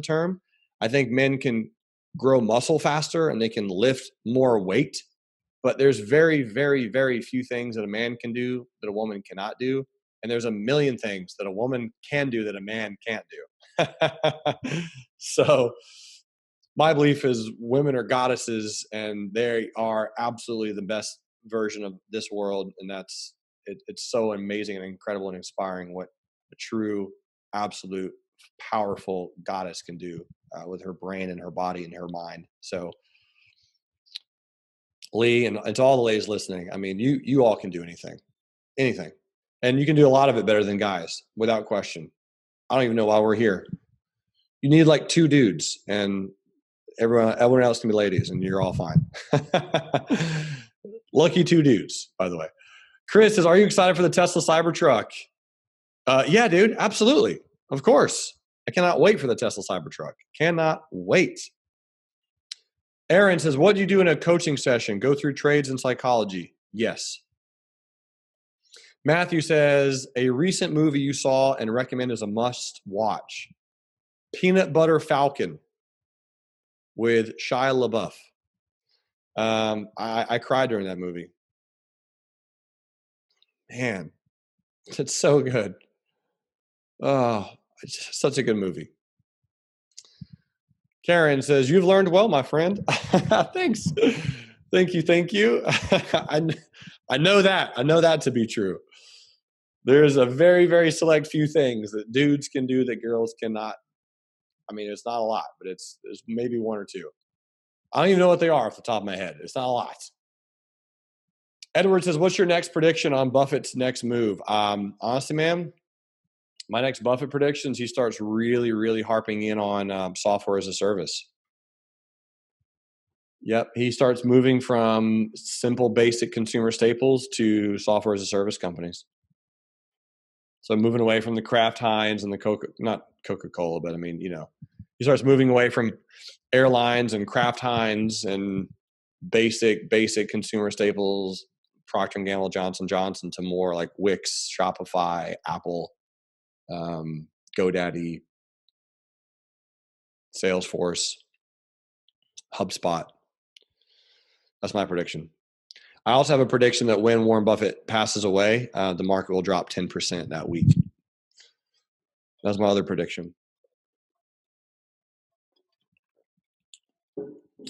term. I think men can grow muscle faster and they can lift more weight, but there's very, very, very few things that a man can do that a woman cannot do, and there's a million things that a woman can do that a man can't do. So my belief is women are goddesses, and they are absolutely the best version of this world, and it's so amazing and incredible and inspiring what a true, absolute, powerful goddess can do with her brain and her body and her mind. So, Lee, and to all the ladies listening, I mean, you all can do anything, and you can do a lot of it better than guys, without question. I don't even know why we're here. You need like 2 dudes, and everyone else can be ladies, and you're all fine. Lucky 2 dudes, by the way. Chris says, are you excited for the Tesla Cybertruck? Yeah, dude, absolutely. Of course. I cannot wait for the Tesla Cybertruck. Cannot wait. Aaron says, what do you do in a coaching session? Go through trades and psychology? Yes. Matthew says, a recent movie you saw and recommend as a must watch. Peanut Butter Falcon with Shia LaBeouf. I cried during that movie. Man, it's so good. Oh, it's such a good movie. Karen says, you've learned well, my friend. Thanks. Thank you. I know that to be true. There's a very, very select few things that dudes can do that girls cannot. I mean, it's not a lot, but there's maybe 1 or 2. I don't even know what they are off the top of my head. It's not a lot. Edward says, what's your next prediction on Buffett's next move? Honestly, man, my next Buffett predictions, he starts really, really harping in on software as a service. Yep. He starts moving from simple, basic consumer staples to software as a service companies. So moving away from the Kraft Heinz and the not Coca-Cola, but I mean, he starts moving away from airlines and Kraft Heinz and basic consumer staples, Procter & Gamble, Johnson & Johnson, to more like Wix, Shopify, Apple, GoDaddy, Salesforce, HubSpot. That's my prediction. I also have a prediction that when Warren Buffett passes away, the market will drop 10% that week. That's my other prediction.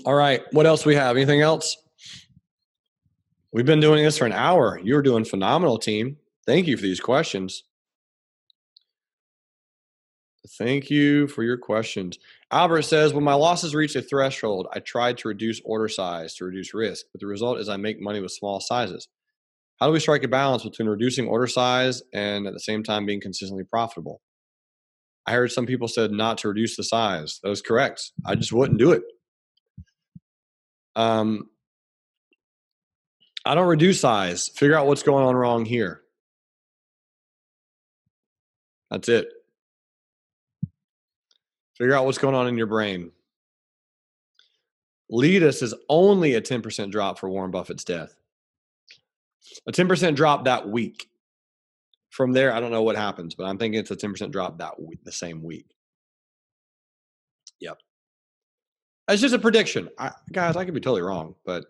All right. What else we have? Anything else? We've been doing this for an hour. You're doing phenomenal, team. Thank you for these questions. Thank you for your questions. Albert says, when my losses reach a threshold, I tried to reduce order size to reduce risk, but the result is I make money with small sizes. How do we strike a balance between reducing order size and at the same time being consistently profitable? I heard some people said not to reduce the size. That was correct. I just wouldn't do it. I don't reduce size. Figure out what's going on wrong here. That's it. Figure out what's going on in your brain. Leadus is only a 10% drop for Warren Buffett's death. A 10% drop that week. From there, I don't know what happens, but I'm thinking it's a 10% drop that week, the same week. Yep. It's just a prediction. Guys, I could be totally wrong, but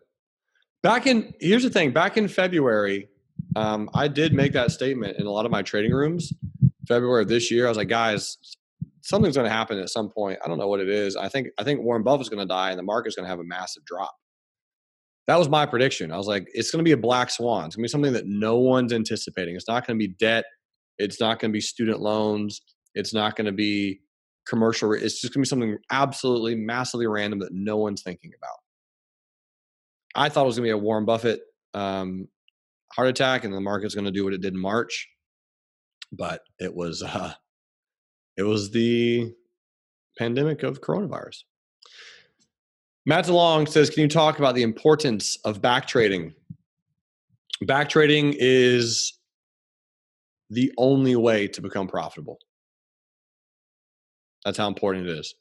here's the thing. Back in February, I did make that statement in a lot of my trading rooms. February of this year, I was like, guys, something's going to happen at some point. I don't know what it is. I think Warren Buffett's going to die and the market's going to have a massive drop. That was my prediction. I was like, it's going to be a black swan. It's going to be something that no one's anticipating. It's not going to be debt. It's not going to be student loans. It's not going to be commercial. It's just going to be something absolutely massively random that no one's thinking about. I thought it was going to be a Warren Buffett heart attack, and the market's going to do what it did in March, but it was the pandemic of coronavirus. Matt DeLong says, can you talk about the importance of back trading? Back trading is the only way to become profitable. That's how important it is.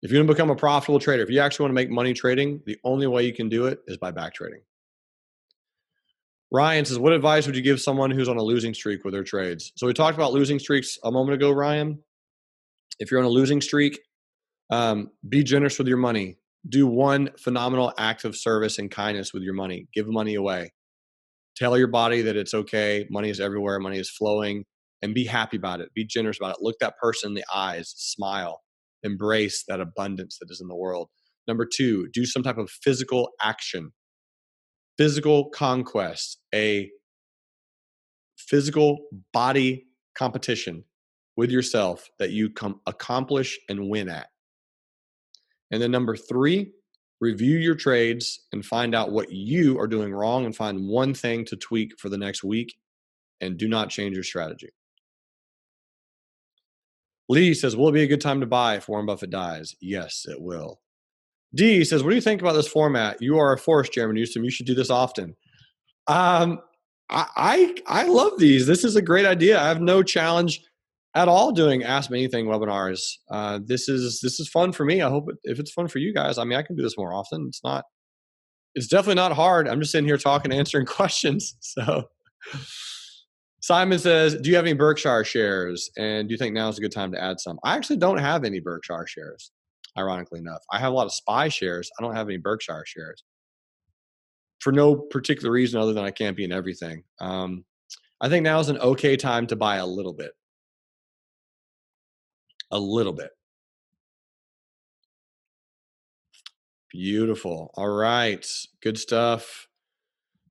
If you want to become a profitable trader, if you actually want to make money trading, the only way you can do it is by back trading. Ryan says, what advice would you give someone who's on a losing streak with their trades? So we talked about losing streaks a moment ago, Ryan. If you're on a losing streak, be generous with your money. Do one phenomenal act of service and kindness with your money. Give money away. Tell your body that it's okay. Money is everywhere. Money is flowing. And be happy about it. Be generous about it. Look that person in the eyes. Smile. Embrace that abundance that is in the world. Number 2, do some type of physical action. Physical conquest. A physical body competition with yourself that you accomplish and win at. And then number 3, review your trades and find out what you are doing wrong and find one thing to tweak for the next week, and do not change your strategy. Lee says, will it be a good time to buy if Warren Buffett dies? Yes, it will. D says, what do you think about this format? You are a force, Jeremy Newsom. You should do this often. I love these. This is a great idea. I have no challenge at all doing Ask Me Anything webinars. This is fun for me. I hope if it's fun for you guys, I mean, I can do this more often. It's definitely not hard. I'm just sitting here talking, answering questions. So Simon says, do you have any Berkshire shares? And do you think now is a good time to add some? I actually don't have any Berkshire shares, ironically enough. I have a lot of SPY shares. I don't have any Berkshire shares for no particular reason other than I can't be in everything. I think now is an okay time to buy a little bit. A little bit. Beautiful. All right. Good stuff.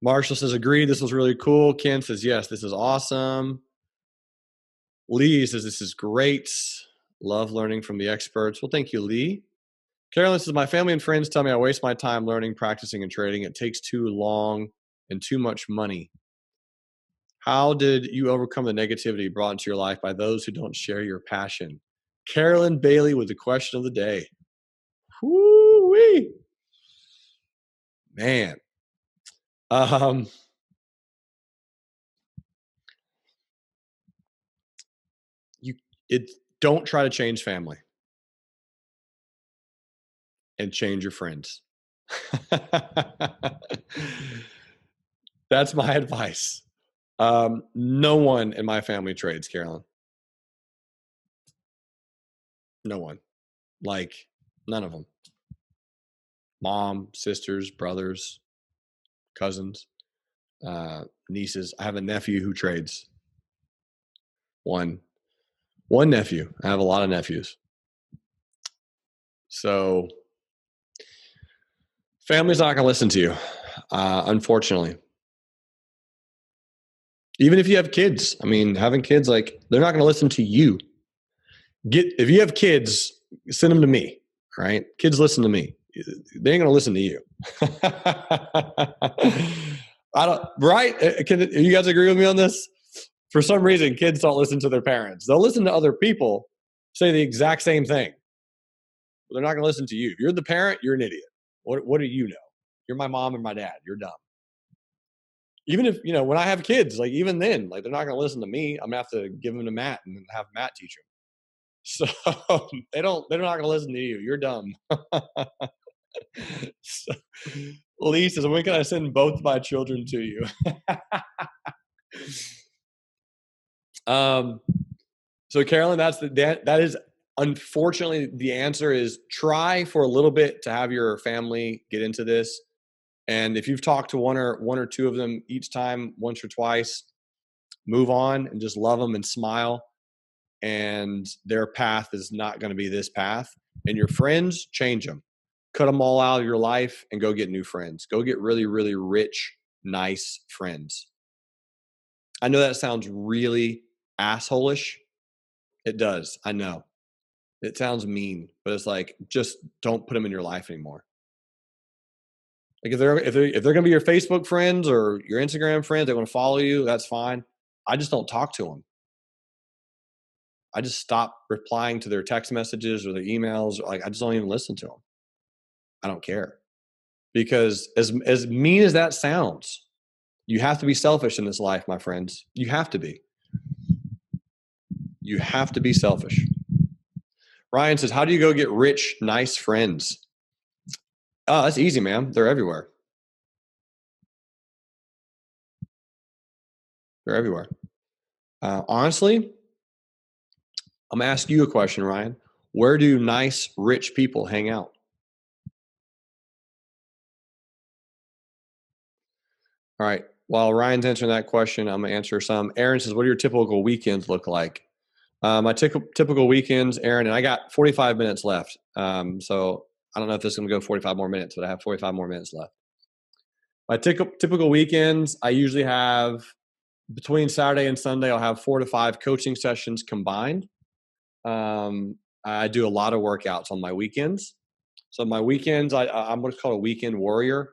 Marshall says, agreed. This was really cool. Ken says, yes, this is awesome. Lee says, this is great. Love learning from the experts. Well, thank you, Lee. Carolyn says, my family and friends tell me I waste my time learning, practicing, and trading. It takes too long and too much money. How did you overcome the negativity brought into your life by those who don't share your passion? Carolyn Bailey with the question of the day. Woo-wee. Man. Don't try to change family and change your friends. That's my advice. No one in my family trades, Carolyn. No one. Like, none of them. Mom, sisters, brothers, cousins, nieces. I have a nephew who trades. One nephew. I have a lot of nephews. So family's not going to listen to you, unfortunately. Even if you have kids, I mean, having kids, like, they're not going to listen to you. If you have kids, send them to me, right? Kids listen to me. They ain't going to listen to you. Right? Can you guys agree with me on this? For some reason, kids don't listen to their parents. They'll listen to other people say the exact same thing. But they're not going to listen to you. If you're the parent, you're an idiot. What do you know? You're my mom and my dad. You're dumb. Even if, when I have kids, like, even then, like, they're not going to listen to me. I'm going to have to give them to Matt and have Matt teach them. So they're not going to listen to you. You're dumb. So, Lee says, when can I send both my children to you? So Carolyn, that is unfortunately the answer is try for a little bit to have your family get into this. And if you've talked to one or two of them each time, once or twice, move on and just love them and smile. And their path is not going to be this path. And your friends, change them. Cut them all out of your life and go get new friends. Go get really, really rich, nice friends. I know that sounds really asshole-ish, It does. I know. It sounds mean, but it's like, just don't put them in your life anymore. Like if they're gonna be your Facebook friends or your Instagram friends, they want to follow you, that's fine. I just don't talk to them. I just stop replying to their text messages or their emails. Like I just don't even listen to them. I don't care because as mean as that sounds, you have to be selfish in this life, my friends. You have to be. You have to be selfish. Ryan says, "How do you go get rich, nice friends?" Oh, that's easy, man. They're everywhere. They're everywhere. Honestly, I'm gonna ask you a question, Ryan. Where do nice, rich people hang out? All right. While Ryan's answering that question, I'm gonna answer some. Aaron says, "What do your typical weekends look like?" My typical weekends, Aaron, and I got 45 minutes left. So I don't know if this is gonna go 45 more minutes, but I have 45 more minutes left. My typical weekends, I usually have between Saturday and Sunday, I'll have 4 to 5 coaching sessions combined. I do a lot of workouts on my weekends. So my weekends, I'm what's called a weekend warrior.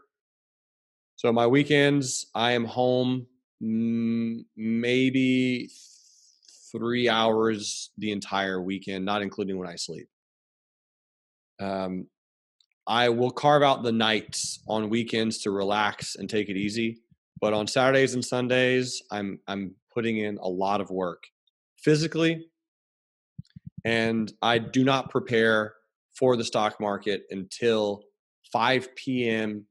So my weekends, I am home maybe 3 hours the entire weekend, not including when I sleep. I will carve out the nights on weekends to relax and take it easy. But on Saturdays and Sundays, I'm putting in a lot of work physically, and I do not prepare for the stock market until 5 p.m.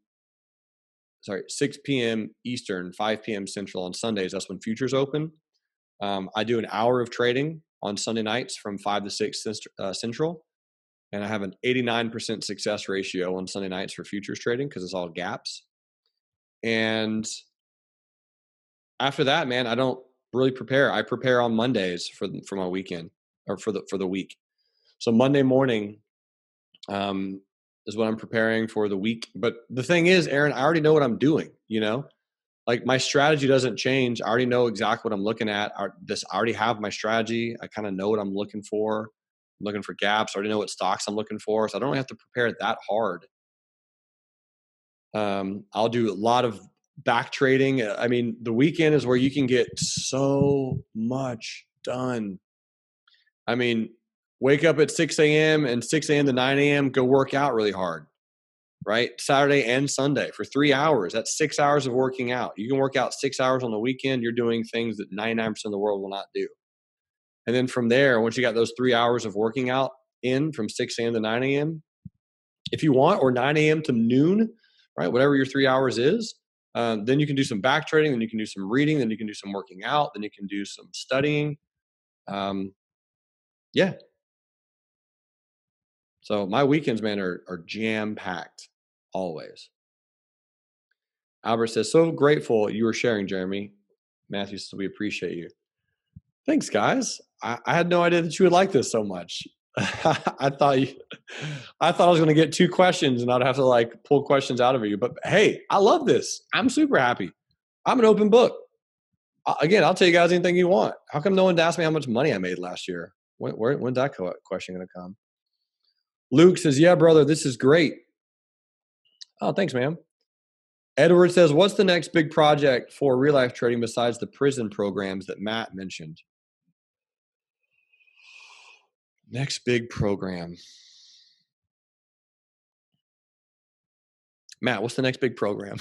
6 p.m. Eastern, 5 p.m. Central on Sundays. That's when futures open. I do an hour of trading on Sunday nights from 5 to 6 Central. And I have an 89% success ratio on Sunday nights for futures trading because it's all gaps. And after that, man, I don't really prepare. I prepare on Mondays for my weekend or for the week. So Monday morning is what I'm preparing for the week. But the thing is, Aaron, I already know what I'm doing. Like my strategy doesn't change. I already know exactly what I'm looking at. I already have my strategy. I kind of know what I'm looking for. I'm looking for gaps. I already know what stocks I'm looking for. So I don't have to prepare that hard. I'll do a lot of back trading. I mean, the weekend is where you can get so much done. I mean, wake up at 6 a.m. and 6 a.m. to 9 a.m., go work out really hard, right? Saturday and Sunday for 3 hours. That's 6 hours of working out. You can work out 6 hours on the weekend. You're doing things that 99% of the world will not do. And then from there, once you got those 3 hours of working out in from 6 a.m. to 9 a.m., if you want, or 9 a.m. to noon, right? Whatever your 3 hours is, then you can do some back trading, then you can do some reading, then you can do some working out, then you can do some studying. Yeah. So my weekends, man, are jam-packed always. Albert says, so grateful you were sharing, Jeremy. Matthew says, we appreciate you. Thanks, guys. I had no idea that you would like this so much. I thought I was going to get 2 questions and I'd have to like pull questions out of you. But hey, I love this. I'm super happy. I'm an open book. Again, I'll tell you guys anything you want. How come no one asked me how much money I made last year? When's that question going to come? Luke says, yeah, brother, this is great. Oh, thanks, man. Edward says, what's the next big project for real life trading besides the prison programs that Matt mentioned? Next big program. Matt, what's the next big program?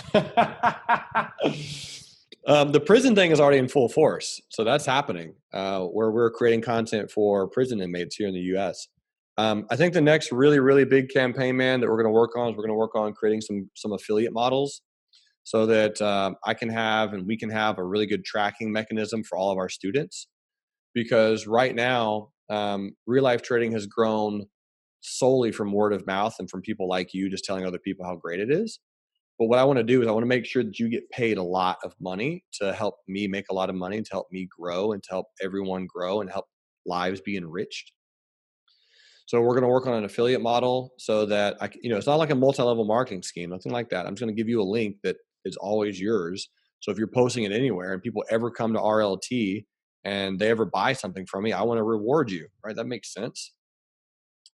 The prison thing is already in full force. So that's happening where we're creating content for prison inmates here in the U.S. I think the next really, really big campaign, man, that we're going to work on is we're going to work on creating some affiliate models so that I can have and we can have a really good tracking mechanism for all of our students. Because right now, real life trading has grown solely from word of mouth and from people like you just telling other people how great it is. But what I want to do is I want to make sure that you get paid a lot of money to help me make a lot of money, to help me grow and to help everyone grow and help lives be enriched. So we're going to work on an affiliate model so that it's not like a multi-level marketing scheme, nothing like that. I'm just going to give you a link that is always yours. So if you're posting it anywhere and people ever come to RLT and they ever buy something from me, I want to reward you, right? That makes sense.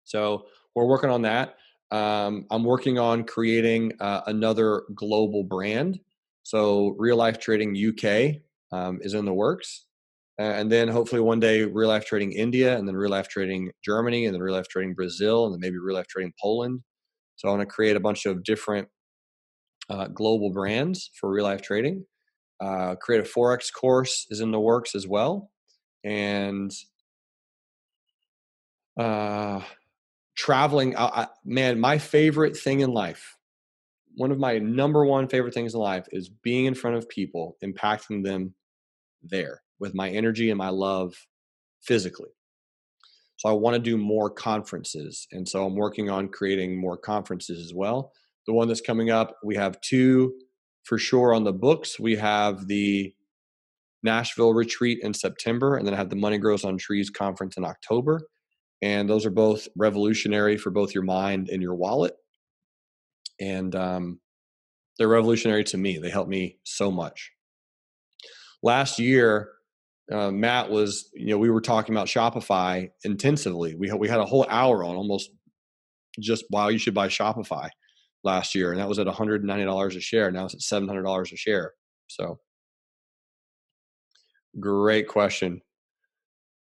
So we're working on that. I'm working on creating another global brand. So Real Life Trading UK is in the works. And then hopefully one day Real Life Trading India, and then Real Life Trading Germany, and then Real Life Trading Brazil, and then maybe Real Life Trading Poland. So I want to create a bunch of different global brands for real life trading. Create a Forex course is in the works as well. And traveling, man, my favorite thing in life, one of my number one favorite things in life is being in front of people, impacting them there with my energy and my love physically. So I want to do more conferences. And so I'm working on creating more conferences as well. The one that's coming up, we have 2 for sure on the books. We have the Nashville retreat in September, and then I have the Money Grows on Trees conference in October. And those are both revolutionary for both your mind and your wallet. And they're revolutionary to me. They help me so much. Last year, Matt was, we were talking about Shopify intensively. We had a whole hour on almost just why you should buy Shopify last year. And that was at $190 a share. Now it's at $700 a share. So great question.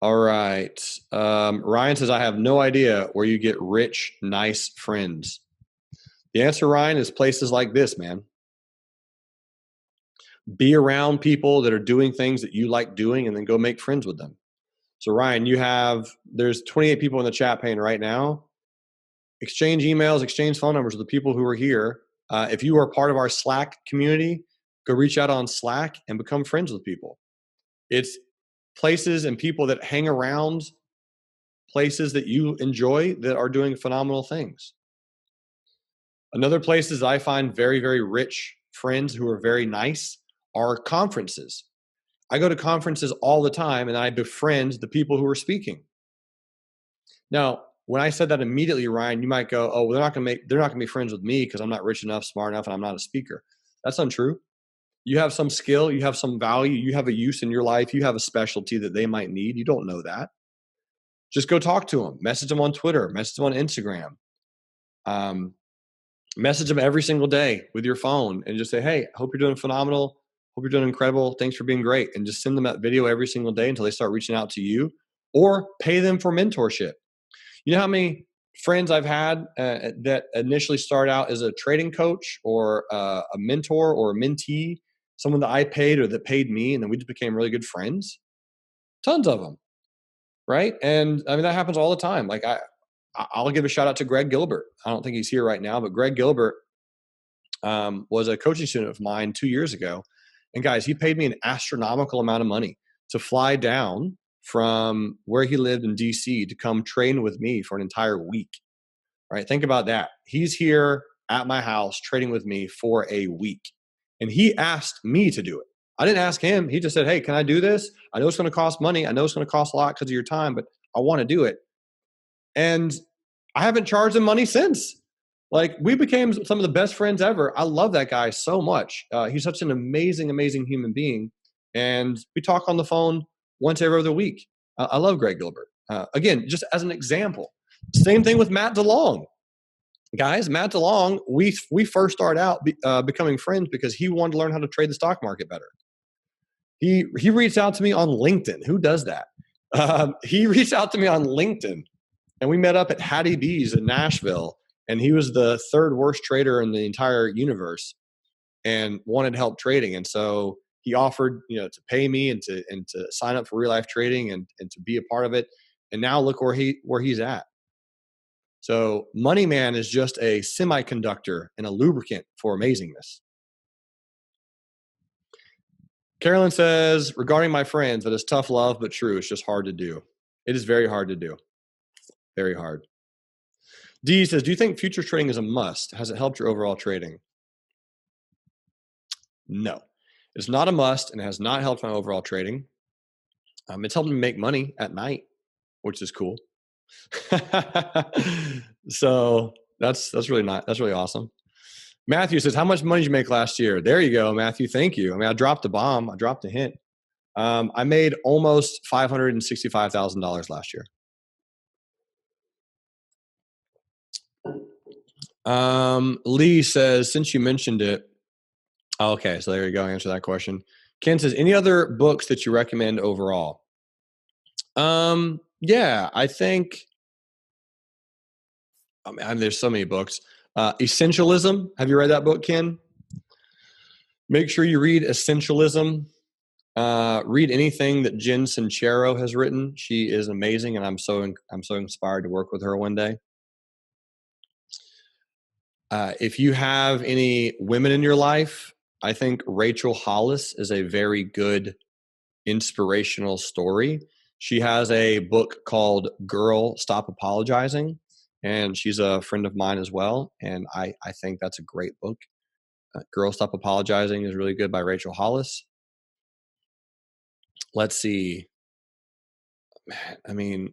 All right. Ryan says, I have no idea where you get rich, nice friends. The answer, Ryan, is places like this, man. Be around people that are doing things that you like doing, and then go make friends with them. So Ryan, there's 28 people in the chat pane right now. Exchange emails, exchange phone numbers with the people who are here. If you are part of our Slack community, go reach out on Slack and become friends with people. It's places and people that hang around places that you enjoy that are doing phenomenal things. Another places I find very, very rich friends who are very nice are conferences. I go to conferences all the time and I befriend the people who are speaking. Now, when I said that immediately, Ryan, you might go, "Oh, well, they're not going to be friends with me because I'm not rich enough, smart enough, and I'm not a speaker." That's untrue. You have some skill, you have some value, you have a use in your life, you have a specialty that they might need. You don't know that. Just go talk to them, message them on Twitter, message them on Instagram, message them every single day with your phone, and just say, "Hey, I hope you're doing phenomenal. Hope you're doing incredible. Thanks for being great." And just send them that video every single day until they start reaching out to you, or pay them for mentorship. You know how many friends I've had that initially start out as a trading coach or a mentor or a mentee, someone that I paid or that paid me, and then we just became really good friends? Tons of them, right? And I mean, that happens all the time. Like I'll give a shout out to Greg Gilbert. I don't think he's here right now, but Greg Gilbert was a coaching student of mine 2 years ago. And guys, he paid me an astronomical amount of money to fly down from where he lived in DC to come train with me for an entire week. Right? Think about that. He's here at my house trading with me for a week. And he asked me to do it. I didn't ask him. He just said, "Hey, can I do this? I know it's going to cost money. I know it's going to cost a lot because of your time, but I want to do it." And I haven't charged him money since. Like, we became some of the best friends ever. I love that guy so much. He's such an amazing, amazing human being. And we talk on the phone once every other week. I love Greg Gilbert. Again, just as an example. Same thing with Matt DeLong. Guys, Matt DeLong, we first started out becoming friends because he wanted to learn how to trade the stock market better. He reached out to me on LinkedIn. Who does that? He reached out to me on LinkedIn, and we met up at Hattie B's in Nashville. And he was the third worst trader in the entire universe and wanted help trading. And so he offered, to pay me and to sign up for Real Life Trading and to be a part of it. And now look where he's at. So Money Man is just a semiconductor and a lubricant for amazingness. Carolyn says, regarding my friends, that is tough love, but true. It's just hard to do. It is very hard to do. Very hard. D says, do you think futures trading is a must? Has it helped your overall trading? No, it's not a must, and it has not helped my overall trading. It's helped me make money at night, which is cool. So that's really awesome. Matthew says, how much money did you make last year? There you go, Matthew. Thank you. I mean, I dropped the bomb. I dropped a hint. I made almost $565,000 last year. Lee says, since you mentioned it, okay, so there you go. Answer that question. Ken says, any other books that you recommend overall? Yeah, I think, there's so many books. Essentialism. Have you read that book, Ken? Make sure you read Essentialism. Read anything that Jen Sincero has written. She is amazing, and I'm so inspired to work with her one day. If you have any women in your life, I think Rachel Hollis is a very good inspirational story. She has a book called Girl, Stop Apologizing, and she's a friend of mine as well, and I think that's a great book. Girl, Stop Apologizing is really good by Rachel Hollis. Let's see. I mean,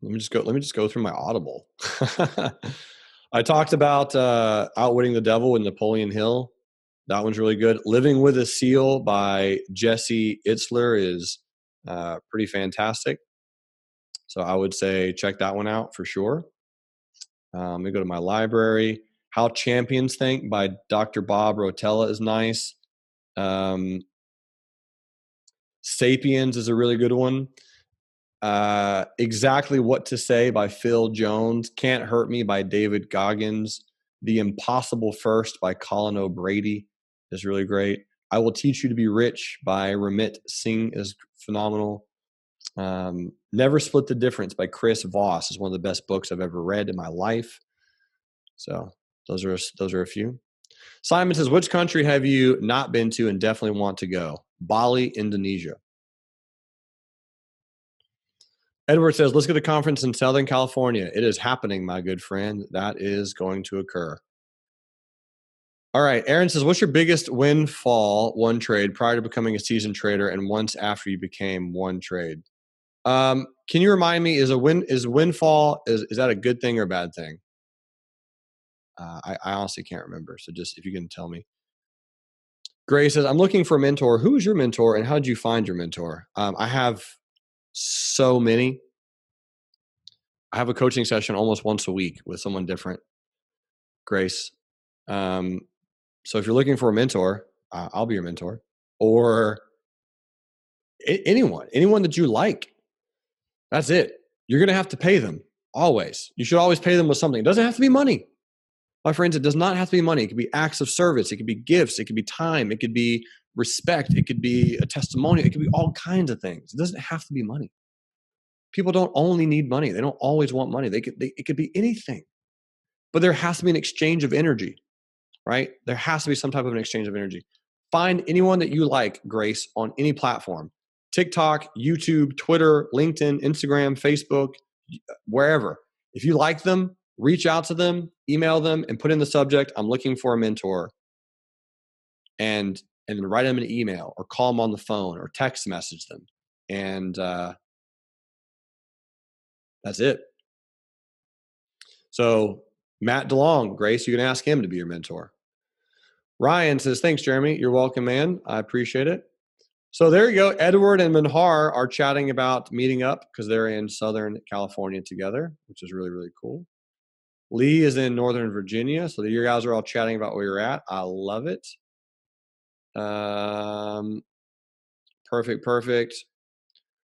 let me just go through my Audible. I talked about Outwitting the Devil with Napoleon Hill. That one's really good. Living with a Seal by Jesse Itzler is pretty fantastic. So I would say check that one out for sure. Let me go to my library. How Champions Think by Dr. Bob Rotella is nice. Sapiens is a really good one. Exactly What to Say by Phil Jones. Can't Hurt Me by David Goggins. The Impossible First by Colin O'Brady is really great. I Will Teach You to Be Rich by Ramit Singh is phenomenal. Never Split the Difference by Chris Voss is one of the best books I've ever read in my life. So those are a few. Simon says, which country have you not been to and definitely want to go? Bali, Indonesia. Edward says, let's get a conference in Southern California. It is happening, my good friend. That is going to occur. All right. Aaron says, what's your biggest windfall, one trade, prior to becoming a seasoned trader and once after you became one trade? Can you remind me, is windfall, is that a good thing or a bad thing? I honestly can't remember. So just if you can tell me. Gray says, I'm looking for a mentor. Who is your mentor and how did you find your mentor? I have so many. I have a coaching session almost once a week with someone different. Grace. So if you're looking for a mentor, I'll be your mentor. Or anyone that you like. That's it. You're going to have to pay them always. You should always pay them with something. It doesn't have to be money. My friends, it does not have to be money. It could be acts of service. It could be gifts. It could be time. It could be respect. It could be a testimonial. It could be all kinds of things. It doesn't have to be money. People don't only need money. They don't always want money. It could be anything. But there has to be an exchange of energy, right? There has to be some type of an exchange of energy. Find anyone that you like, Grace, on any platform. TikTok, YouTube, Twitter, LinkedIn, Instagram, Facebook, wherever. If you like them, reach out to them, email them, and put in the subject, I'm looking for a mentor. And then write them an email or call them on the phone or text message them. And that's it. So Matt DeLong, Grace, you can ask him to be your mentor. Ryan says, thanks, Jeremy. You're welcome, man. I appreciate it. So there you go. Edward and Manhar are chatting about meeting up because they're in Southern California together, which is really, really cool. Lee is in Northern Virginia. So you guys are all chatting about where you're at. I love it. Perfect.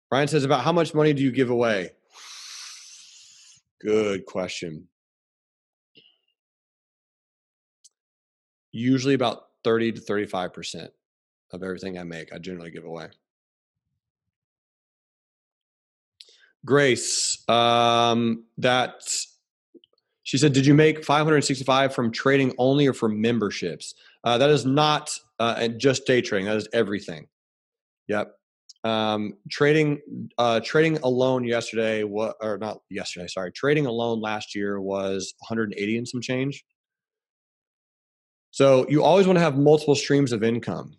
Ryan says, about how much money do you give away? Good question. Usually about 30 to 35% of everything I make, I generally give away. Grace, she said, did you make 565 from trading only or from memberships? That is not just day trading. That is everything. Yep. Trading alone trading alone last year was 180 and some change. So you always want to have multiple streams of income,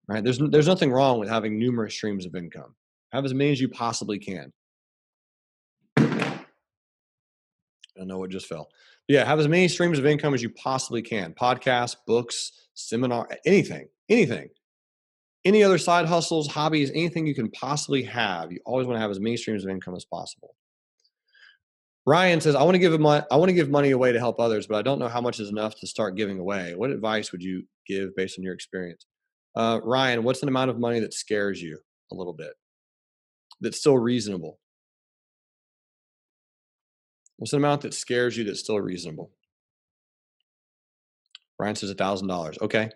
right? There's nothing wrong with having numerous streams of income. Have as many as you possibly can. I don't know what just fell. Yeah, have as many streams of income as you possibly can. Podcasts, books, seminar, anything. any other side hustles, hobbies, anything you can possibly have. You always want to have as many streams of income as possible. Ryan says, I want to give money away to help others, but I don't know how much is enough to start giving away. What advice would you give based on your experience? Ryan, what's an amount of money that scares you a little bit? That's still reasonable? What's an amount that scares you that's still reasonable? Ryan says $1,000. Okay.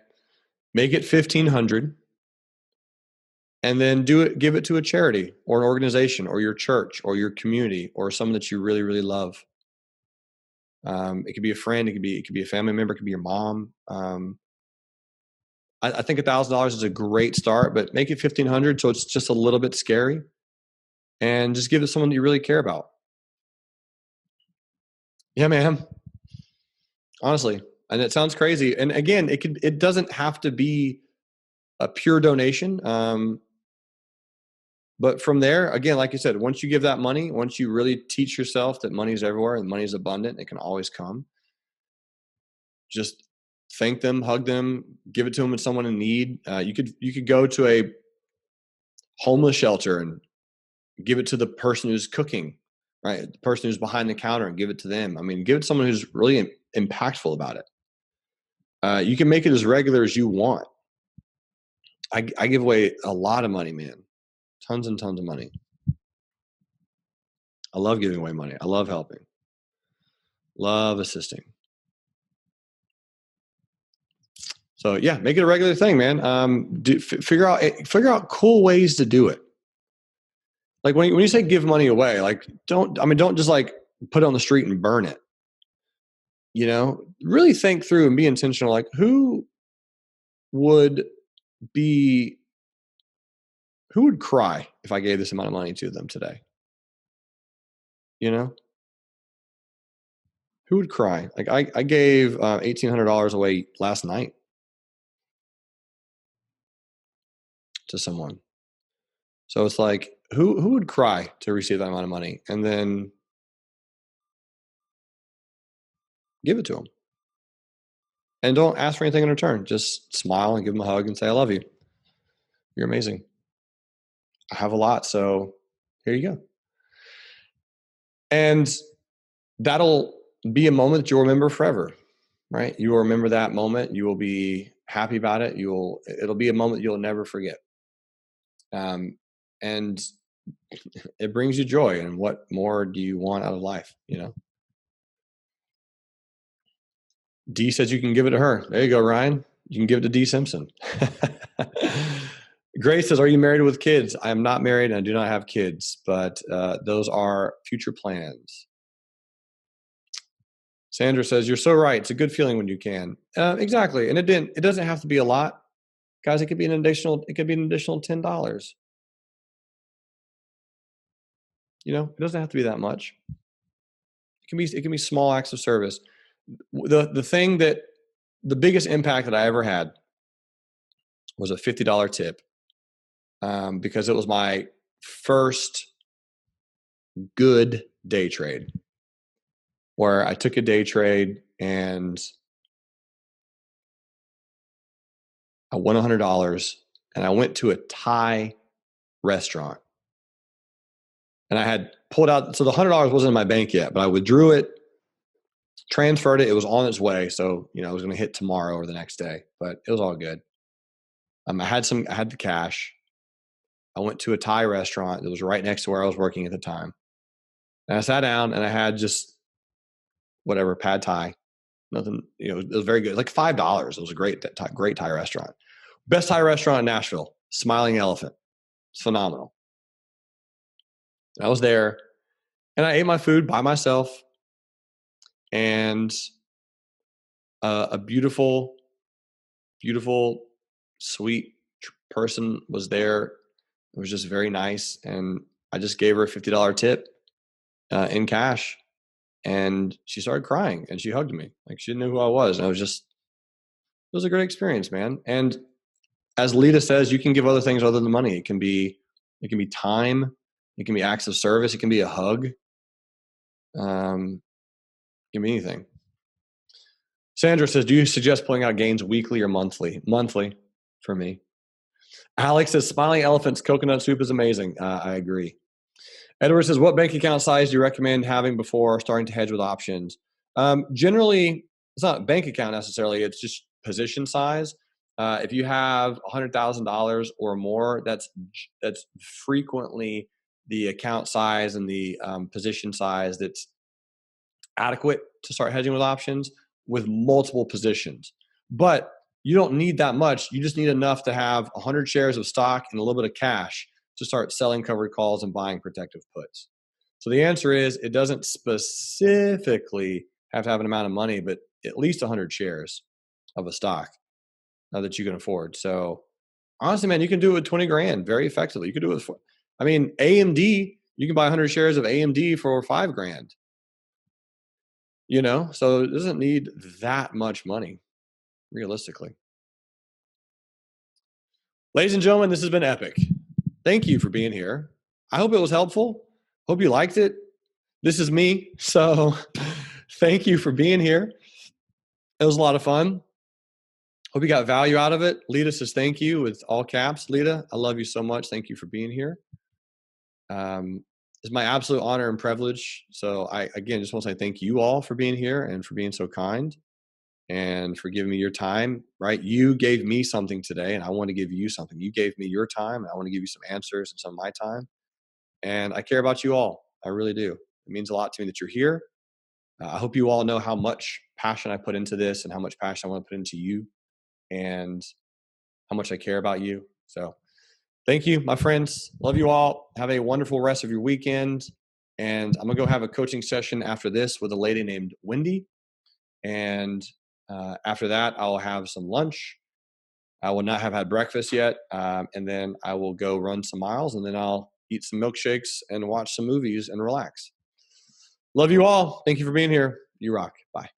Make it 1,500 and then give it to a charity or an organization or your church or your community or someone that you really, really love. It could be a friend. It could be a family member. It could be your mom. I think $1,000 is a great start, but make it 1,500 so it's just a little bit scary, and just give it to someone that you really care about. Yeah, man. Honestly, and it sounds crazy. And again, it doesn't have to be a pure donation. But from there, again, like you said, once you give that money, once you really teach yourself that money is everywhere and money is abundant, it can always come. Just thank them, hug them, give it to them with someone in need. You could go to a homeless shelter and give it to the person who's cooking, right? The person who's behind the counter, and give it to them. I mean, give it to someone who's really impactful about it. You can make it as regular as you want. I give away a lot of money, man. Tons and tons of money. I love giving away money. I love helping. Love assisting. So yeah, make it a regular thing, man. Figure out cool ways to do it. Like when you say give money away, like don't just like put it on the street and burn it. You know, really think through and be intentional. Like who would cry if I gave this amount of money to them today? You know, who would cry? Like I gave $1,800 away last night to someone. So it's like, who would cry to receive that amount of money, and then give it to them, and don't ask for anything in return. Just smile and give them a hug and say, I love you. You're amazing. I have a lot, so here you go. And that'll be a moment that you'll remember forever, right? You will remember that moment. You will be happy about it. It'll be a moment you'll never forget. And it brings you joy. And what more do you want out of life? You know? D says you can give it to her. There you go, Ryan. You can give it to D Simpson. Grace says, are you married with kids? I am not married and I do not have kids, but those are future plans. Sandra says, you're so right. It's a good feeling when you can. Exactly. And it doesn't have to be a lot. Guys, it could be an additional $10. You know, it doesn't have to be that much. It can be small acts of service. The biggest impact that I ever had was a $50 tip, because it was my first good day trade where I took a day trade and I won $100, and I went to a Thai restaurant, and I had pulled out. So the $100 wasn't in my bank yet, but I withdrew it, transferred it. It was on its way. So, you know, I was going to hit tomorrow or the next day, but it was all good. I had the cash. I went to a Thai restaurant that was right next to where I was working at the time. And I sat down and I had just whatever, pad Thai, nothing, you know, it was very good. Like $5. It was a great Thai restaurant. Best Thai restaurant in Nashville, Smiling Elephant. It's phenomenal. And I was there and I ate my food by myself, and a beautiful, beautiful, sweet person was there. It was just very nice. And I just gave her a $50 tip in cash. And she started crying and she hugged me. Like she didn't know who I was. And it was a great experience, man. And as Lita says, you can give other things other than money. It can be time. It can be acts of service. It can be a hug. It can be anything. Sandra says, do you suggest pulling out gains weekly or monthly? Monthly for me. Alex says, smiling elephants, coconut soup is amazing. I agree. Edward says, what bank account size do you recommend having before starting to hedge with options? Generally, it's not a bank account necessarily. It's just position size. If you have $100,000 or more, that's frequently the account size and the position size that's adequate to start hedging with options with multiple positions. But you don't need that much. You just need enough to have 100 shares of stock and a little bit of cash to start selling covered calls and buying protective puts. So the answer is it doesn't specifically have to have an amount of money, but at least 100 shares of a stock that you can afford. So honestly, man, you can do it with 20 grand very effectively. You can do it with, AMD, you can buy 100 shares of AMD for 5 grand. So it doesn't need that much money, realistically. Ladies and gentlemen, this has been epic. Thank you for being here. I hope it was helpful. Hope you liked it. This is me. So thank you for being here. It was a lot of fun. Hope you got value out of it. Lita says thank you with all caps. Lita, I love you so much. Thank you for being here. It's my absolute honor and privilege. So I, again, just want to say thank you all for being here and for being so kind and for giving me your time, right? You gave me something today and I want to give you something. You gave me your time. And I want to give you some answers and some of my time. And I care about you all. I really do. It means a lot to me that you're here. I hope you all know how much passion I put into this and how much passion I want to put into you and how much I care about you. So thank you, my friends. Love you all. Have a wonderful rest of your weekend. And I'm going to go have a coaching session after this with a lady named Wendy. And after that, I'll have some lunch. I will not have had breakfast yet. And then I will go run some miles. And then I'll eat some milkshakes and watch some movies and relax. Love you all. Thank you for being here. You rock. Bye.